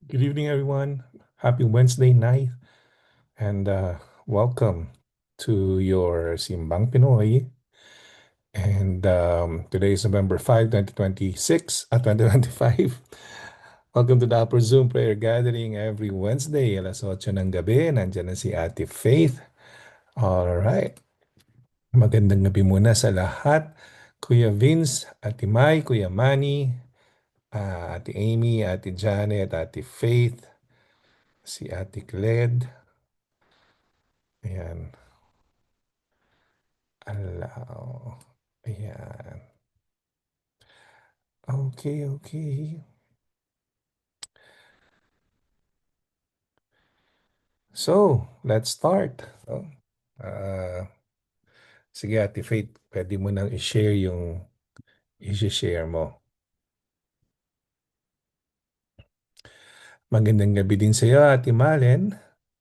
Good evening, everyone. Happy Wednesday night, and welcome to your Simbang Pinoy. And today is November 5, 2026, 2025. Welcome to the Upper Zoom Prayer Gathering every Wednesday, alas 8 ng gabi. Nandiyan na si Ate Faith. Alright. Magandang gabi muna sa lahat. Kuya Vince, Ate Mai, Kuya Manny, Ate Amy, Ate Janet, Ate Faith, si Ate Cled. Ayan. Allow. Ayan. Okay, okay. So, let's start. Oh, ah, sige, Ate Faith, pwede mo nang i-share yung i-share mo. Magandang gabi din sa iyo, Ate Malen.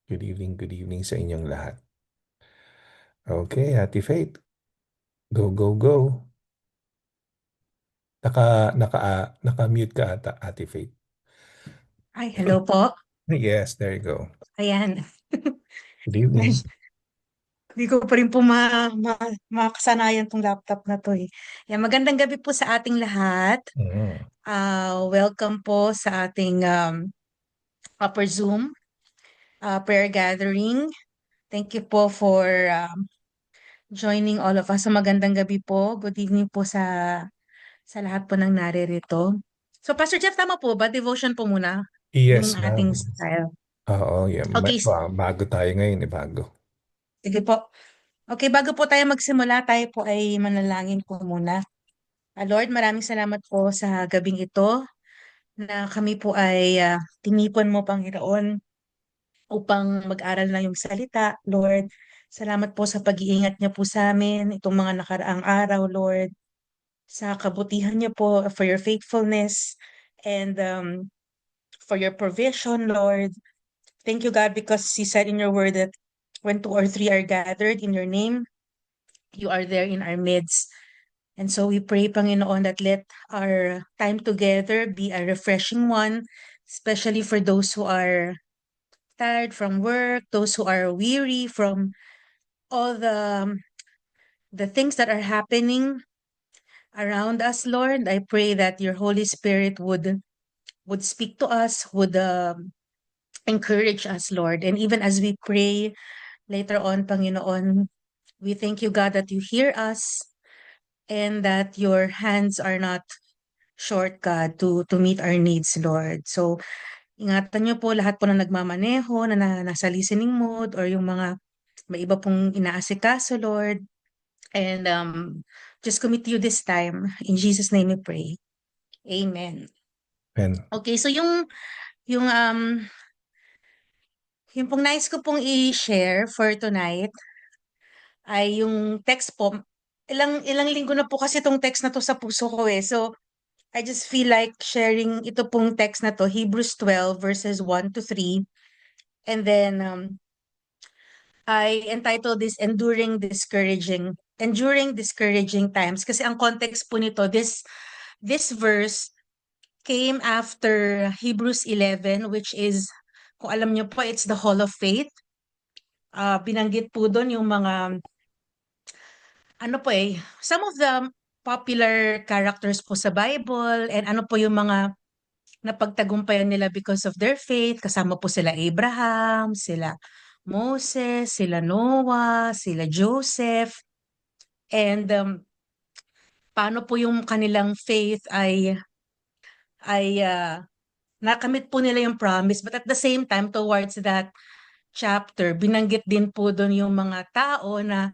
Good evening sa inyong lahat. Okay, Ate Faith, go, go, go. Naka-mute ka ata, Ate Faith. Ay, hello po. Yes, there you go. Ayan. Good Ay, evening. hindi ko pa rin po makasanayan tong laptop na to eh. Ayan, magandang gabi po sa ating lahat. Mm. Welcome po sa ating Upper Zoom prayer gathering. Thank you po for joining all of us. So magandang gabi po. Good evening po sa lahat po ng naririto. So Pastor Jeff, tama po ba? Devotion po muna yung Yes, ating ma'am. style. Oo, yeah. Okay, Bago tayo ngayon, bago. sige po. Okay, bago po tayo magsimula, tayo po ay manalangin po muna. Lord, maraming salamat po sa gabing ito na kami po ay tinipon mo, Panginoon, upang mag-aral na yung salita. Lord, salamat po sa pag-iingat niyo po sa amin itong mga nakaraang araw, Lord, sa kabutihan niyo po, for your faithfulness and for your provision, Lord. Thank you, God, because you said in your word that when two or three are gathered in your name, you are there in our midst. And so we pray, Panginoon, that let our time together be a refreshing one, especially for those who are tired from work, those who are weary from all the things that are happening around us, Lord. I pray that your Holy Spirit would speak to us, would encourage us, Lord. And even as we pray later on, Panginoon, we thank you, God, that you hear us and that your hands are not short, God, to meet our needs, Lord. So, ingatan niyo po lahat po na nagmamaneho, nasa listening mode, or yung mga may iba pong inaasikaso, Lord. And just commit to you this time. In Jesus' name we pray. Amen. And Okay, so yung pong nais ko pong i-share for tonight ay yung text po. Ilang linggo na po kasi itong text na to sa puso ko eh. So, I just feel like sharing ito pong text na to, Hebrews 12 verses 1 to 3. And then I entitled this Enduring Discouraging Times. Kasi ang context po nito, this verse came after Hebrews 11, which is, kung alam niyo po, it's the Hall of Faith. Binanggit po doon yung mga, ano po eh, some of the popular characters po sa Bible and ano po yung mga napagtagumpayan nila because of their faith. Kasama po sila Abraham, sila Moses, sila Noah, sila Joseph. And paano po yung kanilang faith ay nakamit po nila yung promise. But at the same time, towards that chapter, binanggit din po doon yung mga tao na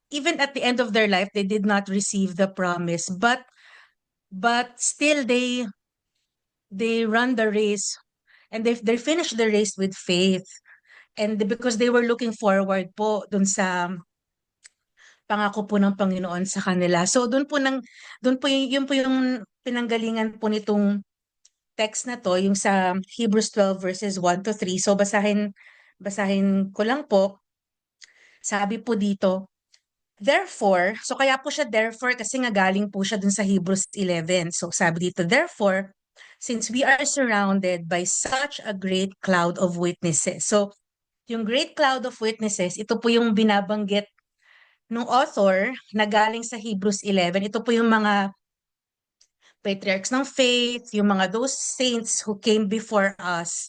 even at the end of their life, they did not receive the promise. But still they run the race and they finish the race with faith. And because they were looking forward po dun sa pangako po ng Panginoon sa kanila. So doon po yun po yung pinanggalingan po nitong text na to, yung sa Hebrews 12 verses 1 to 3. So basahin ko lang po. Sabi po dito, therefore, so kaya po siya therefore kasi nga galing po siya dun sa Hebrews 11. So sabi dito, therefore, since we are surrounded by such a great cloud of witnesses. So, yung great cloud of witnesses, ito po yung binabanggit ng author na galing sa Hebrews 11. Ito po yung mga patriarchs ng faith, yung mga those saints who came before us.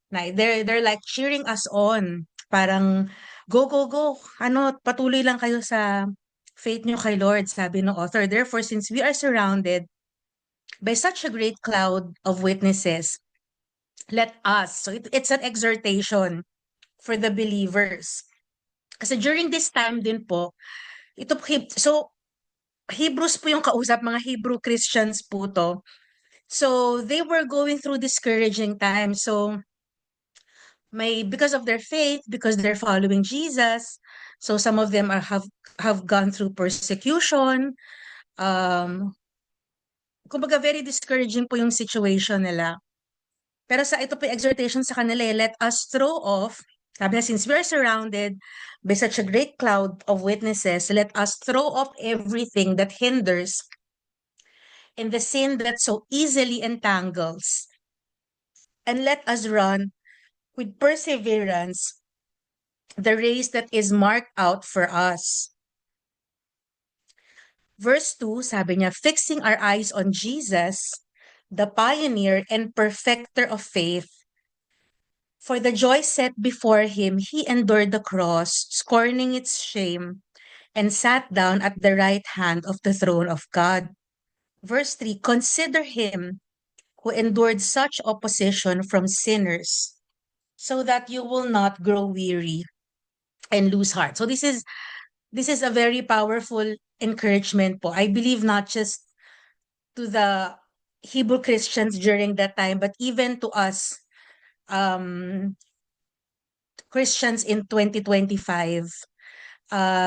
Na they're like cheering us on. Parang go go go. Ano, patuloy lang kayo sa faith nyo kay Lord, sabi ng author. Therefore, since we are surrounded by such a great cloud of witnesses, let us. So it's an exhortation for the believers. Kasi during this time din po, so Hebrews po yung kausap, mga Hebrew Christians po to. So they were going through discouraging times. So because of their faith, because they're following Jesus, so some of them have gone through persecution. Kumbaga very discouraging po yung situation nila. Pero ito po yung exhortation sa kanila, let us throw off, sabi na, since we are surrounded by such a great cloud of witnesses, let us throw off everything that hinders and the sin that so easily entangles, and let us run with perseverance the race that is marked out for us. Verse 2, sabi niya, fixing our eyes on Jesus, the pioneer and perfecter of faith. For the joy set before him, he endured the cross, scorning its shame, and sat down at the right hand of the throne of God. Verse 3, consider him who endured such opposition from sinners, so that you will not grow weary and lose heart. So this is a very powerful encouragement po. I believe not just to the Hebrew Christians during that time, but even to us Christians in 2025.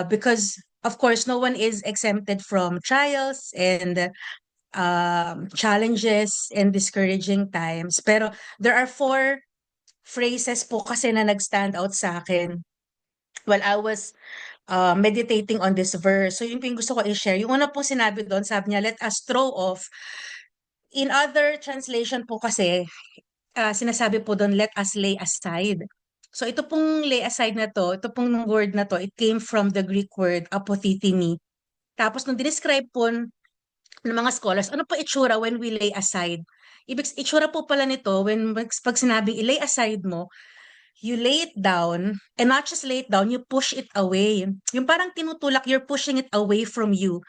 Because of course, no one is exempted from trials and challenges and discouraging times. Pero there are four phrases po kasi na nag-stand out sa akin while I was meditating on this verse. So yun po yung gusto ko i-share. Yung una po sinabi doon, sabi niya, let us throw off. In other translation po kasi, sinasabi po doon, let us lay aside. So ito pong lay aside na to, ito pong word na to, it came from the Greek word apothithemi. Tapos nung describe po ng mga scholars, ano po itsura when we lay aside? Itsura po pala nito, pag sinabing i-lay aside mo, you lay it down, and not just lay it down, you push it away. Yung parang tinutulak, you're pushing it away from you.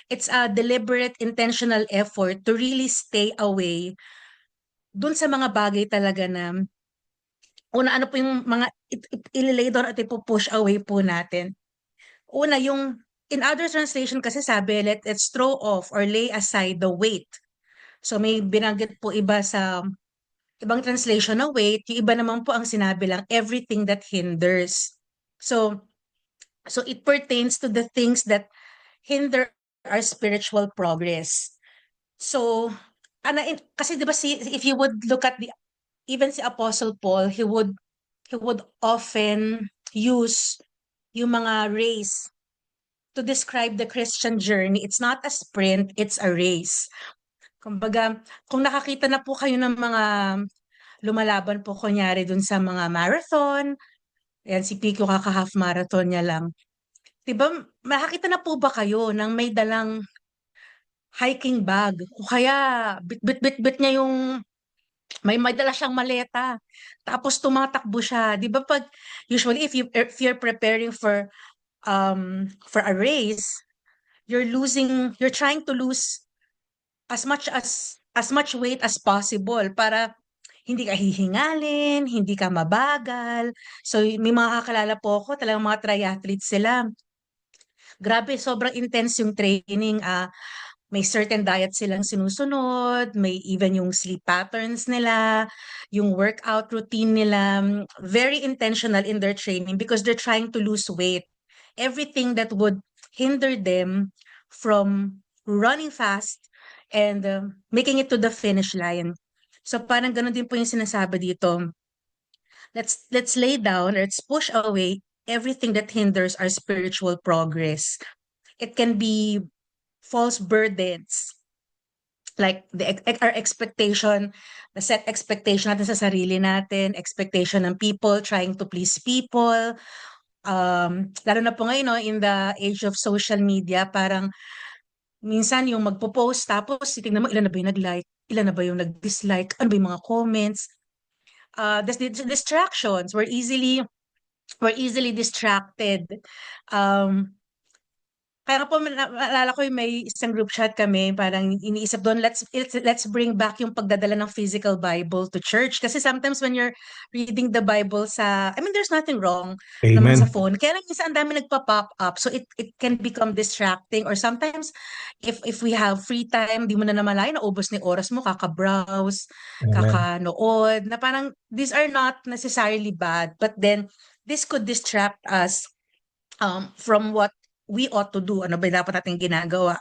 It's a deliberate, intentional effort to really stay away dun sa mga bagay talaga na una, ano po yung mga ililay doon at ipupush away po natin. Una, yung in other translation kasi sabi, let's throw off or lay aside the weight. So may binanggit po iba sa ibang translation na weight, yung iba naman po ang sinabi lang, everything that hinders. So it pertains to the things that hinder our spiritual progress. So, kasi 'di ba if you would look at even si Apostle Paul, he would often use yung mga race to describe the Christian journey. It's not a sprint, it's a race. Kumbaga, kung nakakita na po kayo ng mga lumalaban po kunyari dun sa mga marathon, ayan si Pico kaka-half marathon niya lang. 'Di ba, makakita na po ba kayo ng may dalang hiking bag o kaya bit niya yung may dala siyang maleta tapos tumatakbo siya. 'Di ba pag usually if you're preparing for a race, you're trying to lose as much weight as possible para hindi ka hihingalin, hindi ka mabagal. So may mga kakilala po ako, talagang mga triathletes sila. Grabe, sobrang intense yung training. May certain diet silang sinusunod, may even yung sleep patterns nila, yung workout routine nila, very intentional in their training because they're trying to lose weight. Everything that would hinder them from running fast and making it to the finish line. So parang ganun din po yung sinasabi dito. Let's lay down, let's push away everything that hinders our spiritual progress. It can be false burdens, like our expectation, the set expectation natin sa sarili natin, expectation ng people, trying to please people. Lalo na po ngayon, no, in the age of social media, parang minsan yung magpo-post tapos titignan mo ilan na ba yung nag-like, ilan na ba yung nag-dislike, ano ba yung mga comments. Distractions, we're easily distracted. Um, Kaya nga po naalala ko yung may isang group chat kami, parang iniisip doon, let's bring back yung pagdadala ng physical Bible to church. Kasi sometimes when you're reading the Bible there's nothing wrong naman sa Amen. phone. Kaya lang minsan ang dami nagpa-pop up. So it can become distracting, or sometimes if we have free time, di mo na namalayan, naubos ni oras mo, kaka-browse, Amen. kakanood, na parang these are not necessarily bad, but then this could distract us from what we ought to do. Ano ba yung dapat natin ginagawa?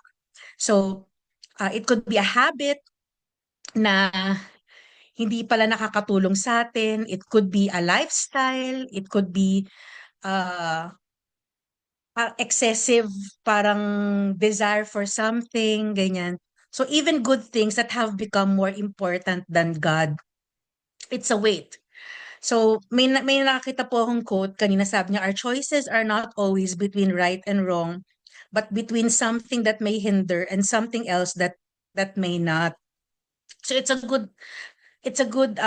So, it could be a habit na hindi pala nakakatulong sa atin. It could be a lifestyle. It could be uh, excessive parang desire for something, ganyan. So, even good things that have become more important than God, it's a weight. So, may nakita po akong quote kanina, sabi niya, our choices are not always between right and wrong, but between something that may hinder and something else that may not. So it's a good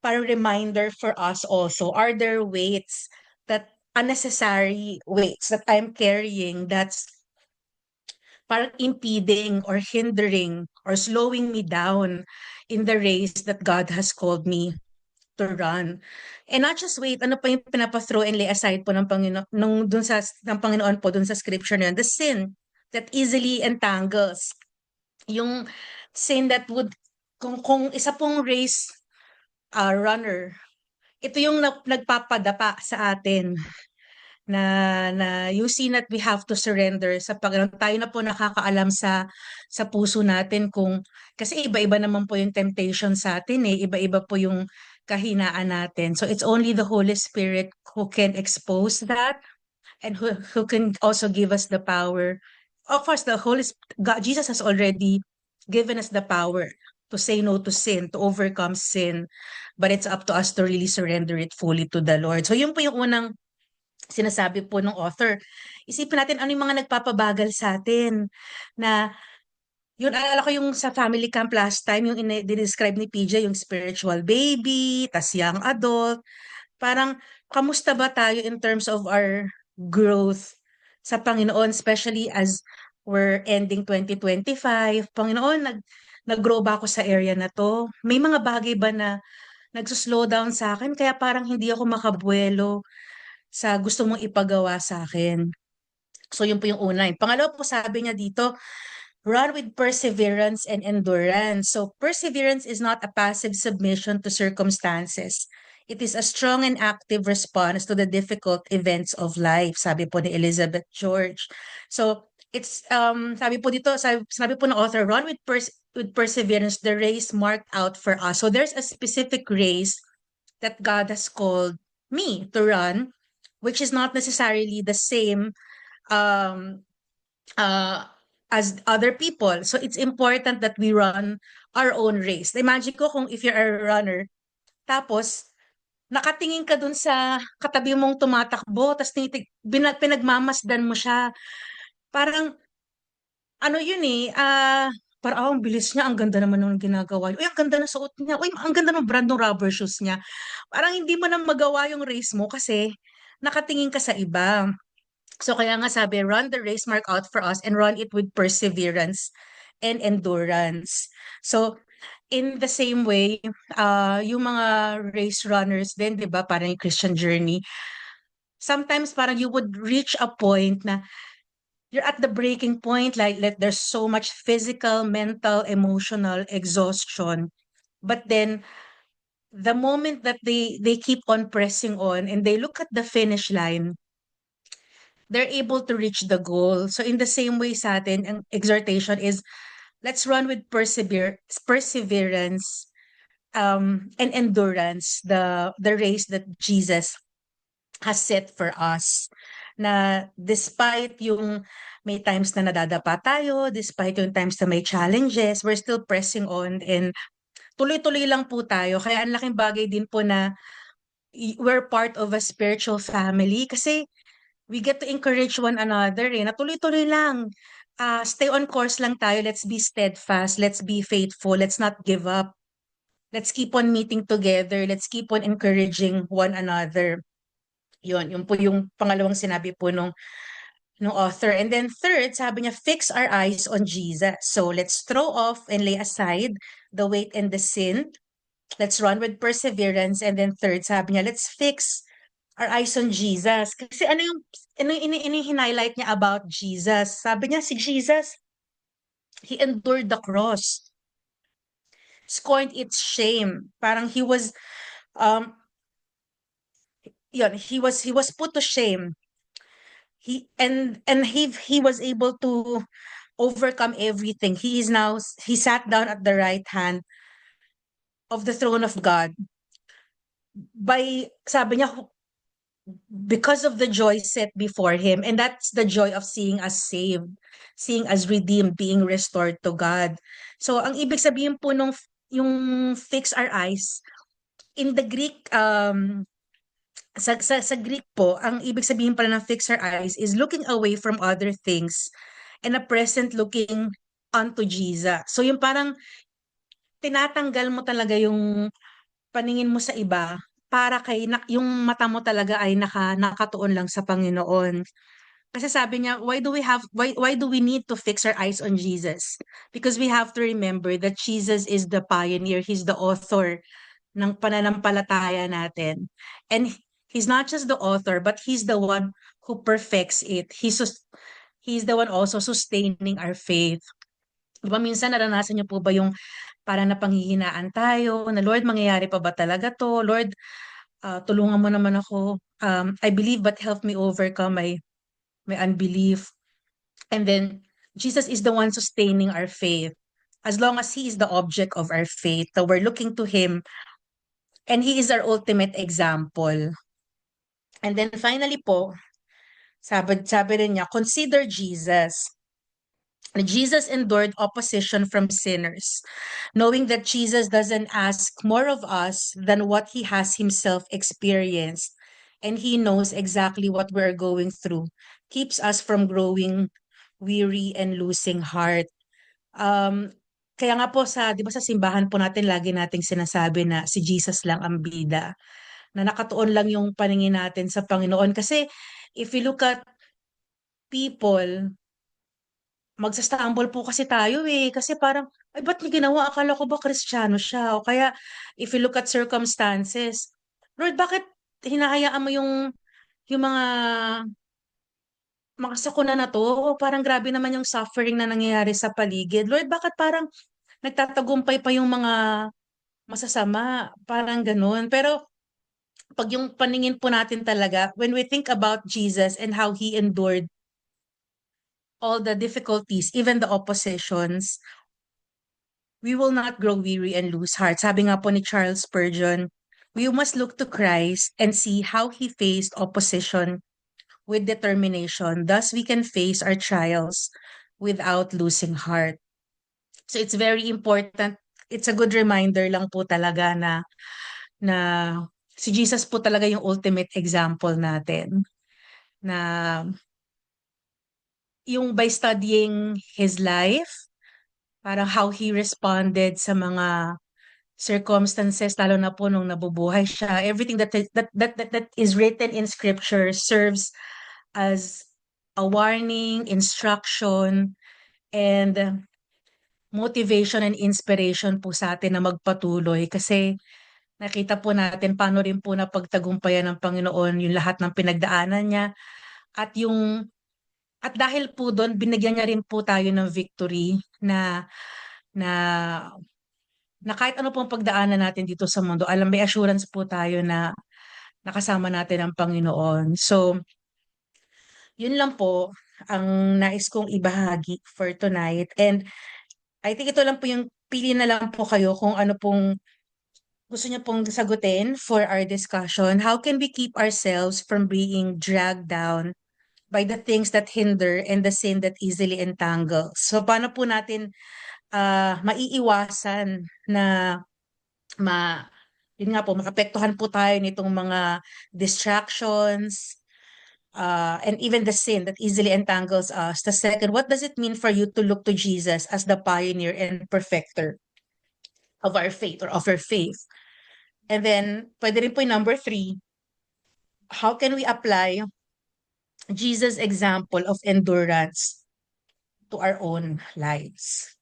para reminder for us also. Are there weights, that unnecessary weights that I'm carrying, that's parang impeding or hindering or slowing me down in the race that God has called me to run. And not just wait, ano pa yung pinapa-throw and lay aside po ng Panginoon, ng Panginoon po dun sa scripture na yun, the sin that easily entangles. Yung sin that would, kung isa pong race runner, ito yung nagpapadapa sa atin, na you see that we have to surrender sa Panginoon. Tayo na po nakakaalam sa puso natin, kasi iba-iba naman po yung temptation sa atin eh, iba-iba po yung kahinaan natin. So it's only the Holy Spirit who can expose that, and who can also give us the power. Of course, God, Jesus has already given us the power to say no to sin, to overcome sin. But it's up to us to really surrender it fully to the Lord. So yun po yung unang sinasabi po ng author. Isipin natin ano yung mga nagpapabagal sa atin, na yun, alala ko yung sa family camp last time, yung describe ni PJ, yung spiritual baby, tas young adult. Parang, kamusta ba tayo in terms of our growth sa Panginoon, especially as we're ending 2025. Panginoon, nag-grow ba ako sa area na to? May mga bagay ba na nagsuslow down sa akin, kaya parang hindi ako makabuelo sa gusto mong ipagawa sa akin? So, yun po yung una. Yung pangalawa po, sabi niya dito, run with perseverance and endurance. So, perseverance is not a passive submission to circumstances. It is a strong and active response to the difficult events of life, sabi po ni Elizabeth George. So, sabi po ng author, run with perseverance the race marked out for us. So, there's a specific race that God has called me to run, which is not necessarily the same um, uh, as other people. So it's important that we run our own race. Imagine ko kung if you're a runner, tapos nakatingin ka dun sa katabi mong tumatakbo, tapos pinagmamasdan mo siya. Parang, ano yun eh, parang, ang bilis niya, ang ganda naman ng ginagawa niya. Uy, ang ganda ng suot niya. Uy, ang ganda ng brand ng rubber shoes niya. Parang hindi mo na magawa yung race mo kasi nakatingin ka sa iba. So kaya nga sabi, run the race mark out for us and run it with perseverance and endurance. So in the same way, yung mga race runners din, 'di ba, parang yung Christian journey, sometimes parang you would reach a point na you're at the breaking point, like there's so much physical, mental, emotional exhaustion. But then the moment that they keep on pressing on and they look at the finish line, they're able to reach the goal. So in the same way sa atin, ang exhortation is, let's run with perseverance and endurance, the race that Jesus has set for us. na despite yung may times na nadadapa tayo, despite yung times na may challenges, we're still pressing on and tuloy-tuloy lang po tayo. Kaya ang laking bagay din po na we're part of a spiritual family kasi we get to encourage one another eh, na tuloy-tuloy lang. Stay on course lang tayo. Let's be steadfast. Let's be faithful. Let's not give up. Let's keep on meeting together. Let's keep on encouraging one another. Yun po yung pangalawang sinabi po nung author. And then third, sabi niya, fix our eyes on Jesus. So let's throw off and lay aside the weight and the sin. Let's run with perseverance. And then third, sabi niya, let's fix our eyes on Jesus. Kasi ano yung hinighlight niya about Jesus? Sabi niya, si Jesus, he endured the cross, scorned its shame. Parang um, he was put to shame. He was able to overcome everything. He sat down at the right hand of the throne of God sabi niya, because of the joy set before him. And that's the joy of seeing us saved, seeing us redeemed, being restored to God. So, ang ibig sabihin po yung fix our eyes, in the Greek, sa Greek po, ang ibig sabihin pala ng fix our eyes is looking away from other things and a present looking unto Jesus. So, yung parang tinatanggal mo talaga yung paningin mo sa iba para yung mata mo talaga ay nakatuon lang sa Panginoon. Kasi sabi niya, why do we need to fix our eyes on Jesus? Because we have to remember that Jesus is the pioneer, he's the author ng pananampalataya natin. And he's not just the author, but he's the one who perfects it. He's the one also sustaining our faith. Di ba minsan naranasan niyo po ba yung parang napanghihinaan tayo na Lord, mangyayari pa ba talaga to? Lord, tulungan mo naman ako. I believe but help me overcome my unbelief. And then Jesus is the one sustaining our faith. As long as he is the object of our faith, so we're looking to him and he is our ultimate example. And then finally po, sabi rin niya, consider Jesus. Jesus endured opposition from sinners, knowing that Jesus doesn't ask more of us than what he has himself experienced. And he knows exactly what we're going through, keeps us from growing weary and losing heart. Um, Kaya nga po di ba sa simbahan po natin, lagi nating sinasabi na si Jesus lang ang bida, na nakatuon lang yung paningin natin sa Panginoon. Kasi if you look at people, magsa-stumble po kasi tayo eh. Kasi parang, ay ba't niya ginawa? Akala ko ba Kristiyano siya? O kaya, if you look at circumstances, Lord, bakit hinahayaan mo yung mga sakuna na to? O parang grabe naman yung suffering na nangyayari sa paligid. Lord, bakit parang nagtatagumpay pa yung mga masasama? Parang ganun. Pero pag yung paningin po natin talaga, when we think about Jesus and how He endured all the difficulties, even the oppositions, we will not grow weary and lose heart. Sabi nga po ni Charles Spurgeon, we must look to Christ and see how He faced opposition with determination. Thus, we can face our trials without losing heart. So it's very important. It's a good reminder lang po talaga na si Jesus po talaga yung ultimate example natin. Na yung by studying His life, parang how He responded sa mga circumstances, lalo na po nung nabubuhay siya. Everything that is written in scripture serves as a warning, instruction, and motivation and inspiration po sa atin na magpatuloy kasi nakita po natin paano rin po napagtagumpayan ng Panginoon yung lahat ng pinagdaanan niya at at dahil po doon binigyan niya rin po tayo ng victory na na kahit ano pong pagdaanan natin dito sa mundo, may assurance po tayo na nakasama natin ang Panginoon. So, yun lang po ang nais kong ibahagi for tonight. And I think ito lang po yung pili na lang po kayo kung ano pong gusto niyo pong sagutin for our discussion. How can we keep ourselves from being dragged down by the things that hinder and the sin that easily entangles. So paano po natin maiiwasan na ma yun nga po, makapektuhan po tayo nitong mga distractions, and even the sin that easily entangles us. The second, what does it mean for you to look to Jesus as the pioneer and perfecter of our faith or of our faith? And then, pwede rin po yung number three, how can we apply Jesus' example of endurance to our own lives?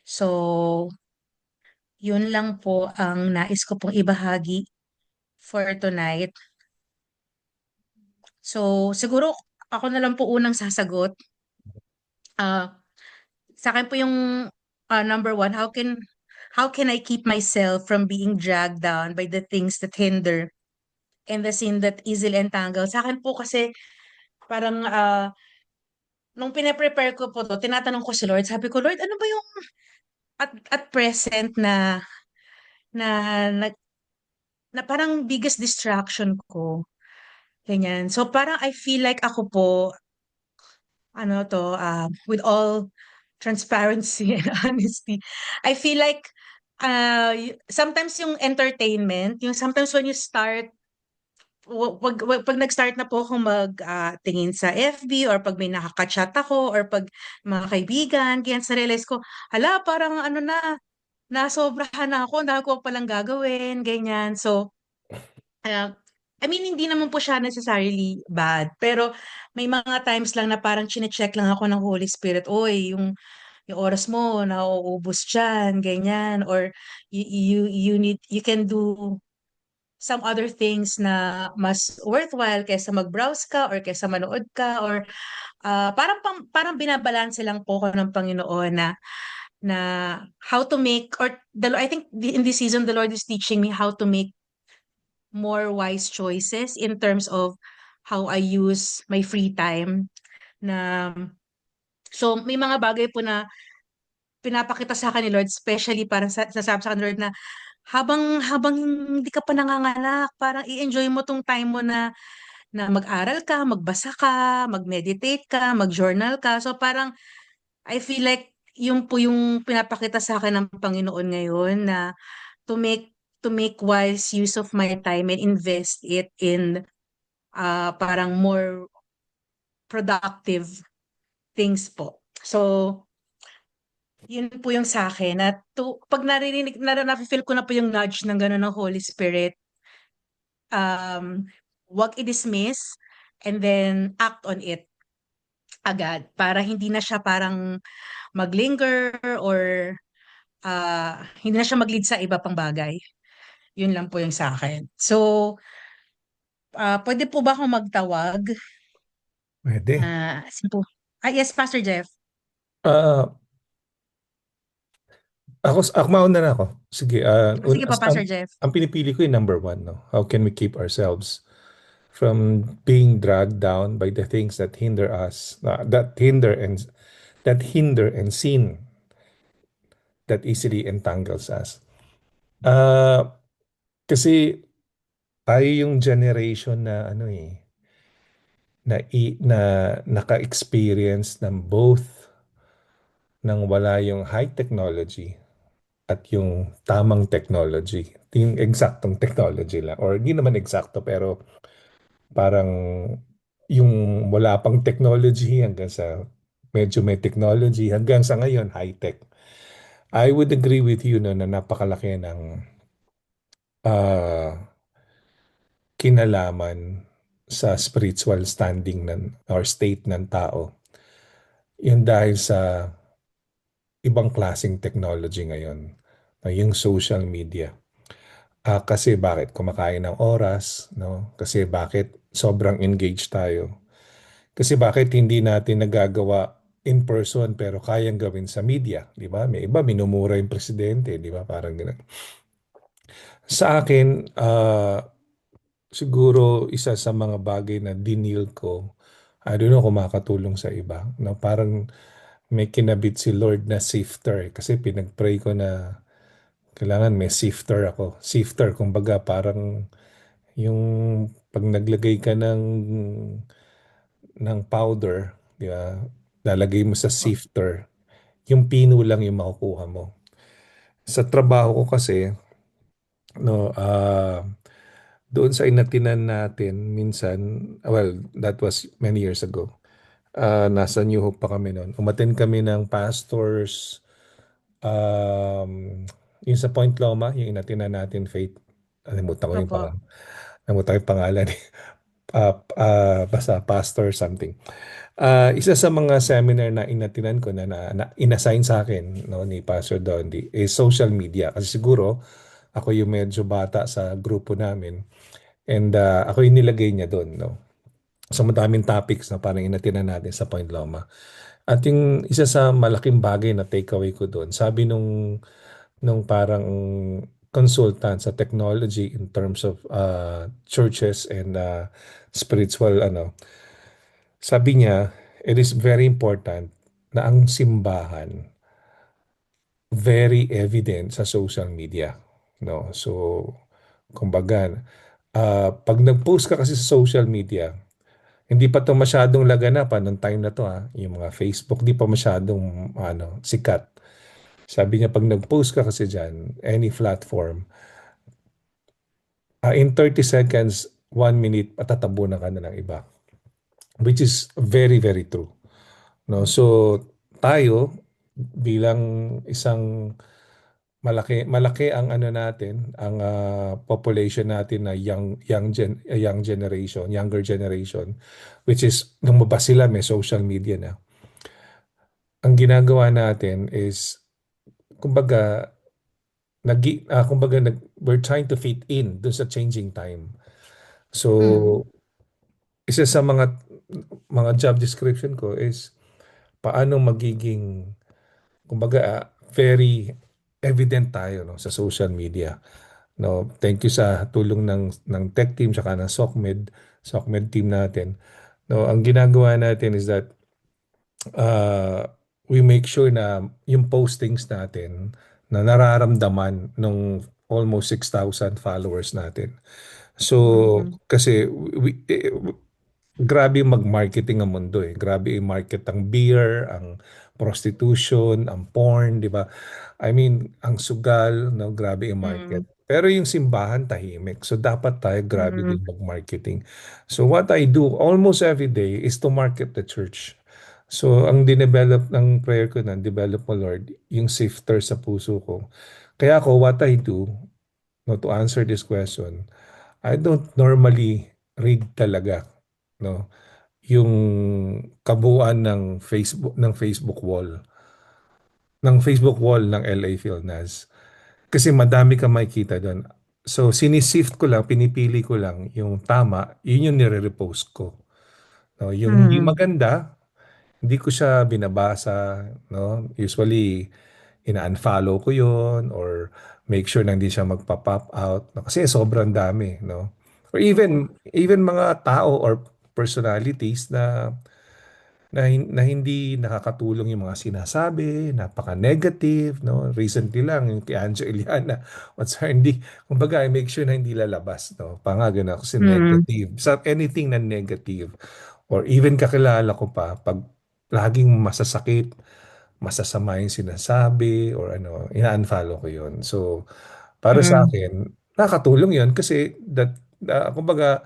So, yun lang po ang nais ko pong ibahagi for tonight. So, siguro ako na lang po unang sasagot. Ah, sa akin po yung number one, how can I keep myself from being dragged down by the things that hinder and the sin that easily entangle? Sa akin po kasi parang nung pine-prepare ko po to, tinatanong ko si Lord, sabi ko, Lord, ano ba yung at present na, na na parang biggest distraction ko? Ganyan. So parang I feel like ako po, with all transparency and honesty, I feel like sometimes yung entertainment, yung sometimes when you start, pag nag-start na po ako tingin sa FB or pag may nakaka-chat ako or pag mga kaibigan, kaya sa realize ko, hala, parang ano nasobrahan na ako, ang dami ko palang gagawin, ganyan. So, uh, I mean, hindi naman po siya necessarily bad, pero may mga times lang na parang chine-check lang ako ng Holy Spirit, oy, yung oras mo nauubos diyan, ganyan, or you can do some other things na mas worthwhile kaysa mag-browse ka or kaysa manood ka or parang binabalanse lang po ko ng Panginoon na how to make or I think in this season the Lord is teaching me how to make more wise choices in terms of how I use my free time na so may mga bagay po na pinapakita sa akin ni Lord, especially parang sasabi sa akin ni Lord na habang hindi ka pa nanganganak, parang i-enjoy mo tong time mo na mag-aral ka, magbasa ka, mag-meditate ka, mag-journal ka. So parang I feel like yung po yung pinapakita sa akin ng Panginoon ngayon na to make to make wise use of my time and invest it in parang more productive things po. So, yun po yung sa akin. At pag na-feel ko na po yung nudge ng gano'n ng Holy Spirit, um, wag i-dismiss and then act on it agad para hindi na siya parang maglinger or hindi na siya mag-lead sa iba pang bagay. Yun lang po yung sa akin. So, pwede po ba akong magtawag? Pwede. Yes, Pastor Jeff. Ah, ako mauna na ako. Sige, Sige po, Pastor Jeff. ang pinipili ko yung number one, no? How can we keep ourselves from being dragged down by the things that hinder us, that hinder and sin that easily entangles us. Ah, kasi tayo yung generation na ano na naka-experience ng both nang wala yung high technology at yung tamang technology. Yung eksaktong technology lang. Or hindi naman eksakto pero parang yung wala pang technology hanggang sa medyo may technology hanggang sa ngayon high-tech. I would agree with you no, na napakalaki ng ah, kinalaman sa spiritual standing or state ng tao. Yun dahil sa ibang klaseng technology ngayon, yung social media. Kasi bakit? Kumakain ng oras, no? Kasi bakit sobrang engaged tayo? Kasi bakit hindi natin nagagawa in person pero kayang gawin sa media, di ba? May iba minumura yung presidente, di ba? Parang gano'n. Sa akin, siguro isa sa mga bagay na dinil ko, I don't know kung makatulong sa iba, no? Parang may kinabit si Lord na sifter kasi pinag-pray ko na kailangan may sifter ako. Sifter, kumbaga parang yung pag naglagay ka ng powder, di ba? Lalagay mo sa sifter, yung pino lang yung makukuha mo. Sa trabaho ko kasi, no, doon sa inatinan natin minsan, well, that was many years ago. Nasa New Hope pa kami noon. Umattend kami ng pastors, yung sa Point Loma, yung inatinan natin, Faith. Nalimutan ko yung Opo. pangalan. Nalimutan ko yung pangalan. Basta pastor something. Isa sa mga seminar na inatinan ko na inassign sa akin, no, ni Pastor Dondi is social media. Kasi siguro ako yung medyo bata sa grupo namin and ako yung nilagay niya doon. No? So madaming topics na parang inatinan natin sa Point Loma. At yung isa sa malaking bagay na takeaway ko doon, sabi nung parang consultant sa technology in terms of churches and spiritual sabi niya, it is very important na ang simbahan very evident sa social media. No? So, kumbaga, pag nag-post ka kasi sa social media, hindi pa to masyadong laganapan nung time na to yung mga Facebook, di pa masyadong sikat. Sabi niya, pag nag-post ka kasi dyan, any platform, in 30 seconds, 1 minute, patatabunan ka na ng iba. Which is very, very true. No? So, tayo, bilang isang malaki ang ano natin, ang population natin na young generation, younger generation, which is lumabas sila may social media na. Ang ginagawa natin is kumbaga we're trying to fit in dun sa changing time. Mm. So, isa sa mga job description ko is paano magiging kumbaga very evident tayo no sa social media. No, thank you sa tulong ng tech team saka ng SOCMED team natin. No, ang ginagawa natin is that we make sure na yung postings natin na nararamdaman ng almost 6,000 followers natin. So, Mm. kasi grabe mag-marketing ang mundo eh. Grabe i-market ang beer, ang prostitution, ang porn, di ba? I mean, ang sugal, no, grabe i-market. Mm. Pero yung simbahan tahimik. So dapat tayo grabe Mm. din mag-marketing. So what I do almost every day is to market the church. So ang dinevelop ng prayer ko na, develop mo Lord, yung sifter sa puso ko. Kaya ako, what I do, no, to answer this question, I don't normally read talaga, no, yung kabuuan ng Facebook wall ng LA Philnas. Kasi madami kang makikita doon. So sinisift ko lang, pinipili ko lang yung tama, yun yung nire-repost ko. No, yung hindi Mm. maganda, hindi ko siya binabasa, no? Usually ina-unfollow ko 'yon or make sure na hindi siya magpa-pop out, no? Kasi sobrang dami, no? Or Opo. even mga tao or personalities na hindi nakakatulong yung mga sinasabi, napaka-negative, no? Recently lang yung kay Anjo Iliana, what's her, hindi, kumbaga, I make sure na hindi lalabas, no? Pangalan ako kasi Mm. negative. Sa anything na negative, or even kakilala ko pa, pag laging masasakit, masasama yung sinasabi, or ina-unfollow ko yun. So, para sa Mm. akin, nakatulong yun kasi kumbaga,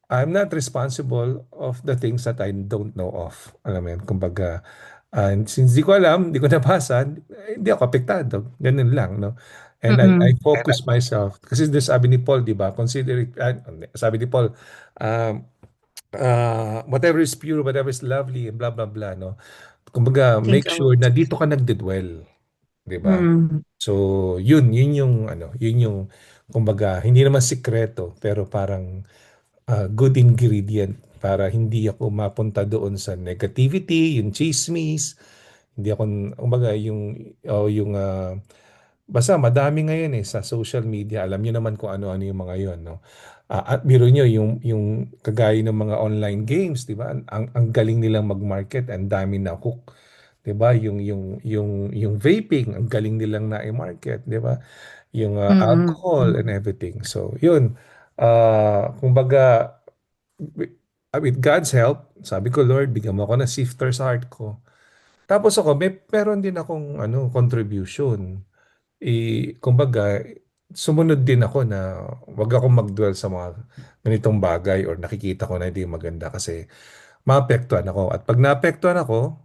I'm not responsible of the things that I don't know of. Alam mo yun, kumbaga, and since di ko alam, di ko nabasa, hindi ako apektado. Ganun lang, no? And I Mm. focus myself. Kasi doon sabi ni Paul, di ba? Hindi, sabi ni Paul, um, whatever is pure, whatever is lovely, and blah, blah, blah, no? Kumbaga, Think make of sure na dito ka nagdedwell. Di ba? mm. So, yun yung, kumbaga, hindi naman sikreto, pero parang good ingredient para hindi ako mapunta doon sa negativity, yung chismis, hindi ako, kumbaga, basta madami ngayon sa social media. Alam niyo naman kung ano-ano yung mga yon, no? At biro niyo yung kagaya ng mga online games, 'di ba? Ang galing nilang mag-market, ang dami na hook, 'di ba? Yung vaping, ang galing nilang na i-market, 'di ba? Yung Mm. alcohol and everything. So, yun. Kumbaga with God's help, sabi ko, Lord, bigyan mo ako ng sifter sa heart ko. Tapos ako, meron din akong contribution. Kumbaga, sumunod din ako na wag akong mag-dwell sa mga ganitong bagay or nakikita ko na hindi maganda kasi maapektuhan ako. At pag naapektuhan ako,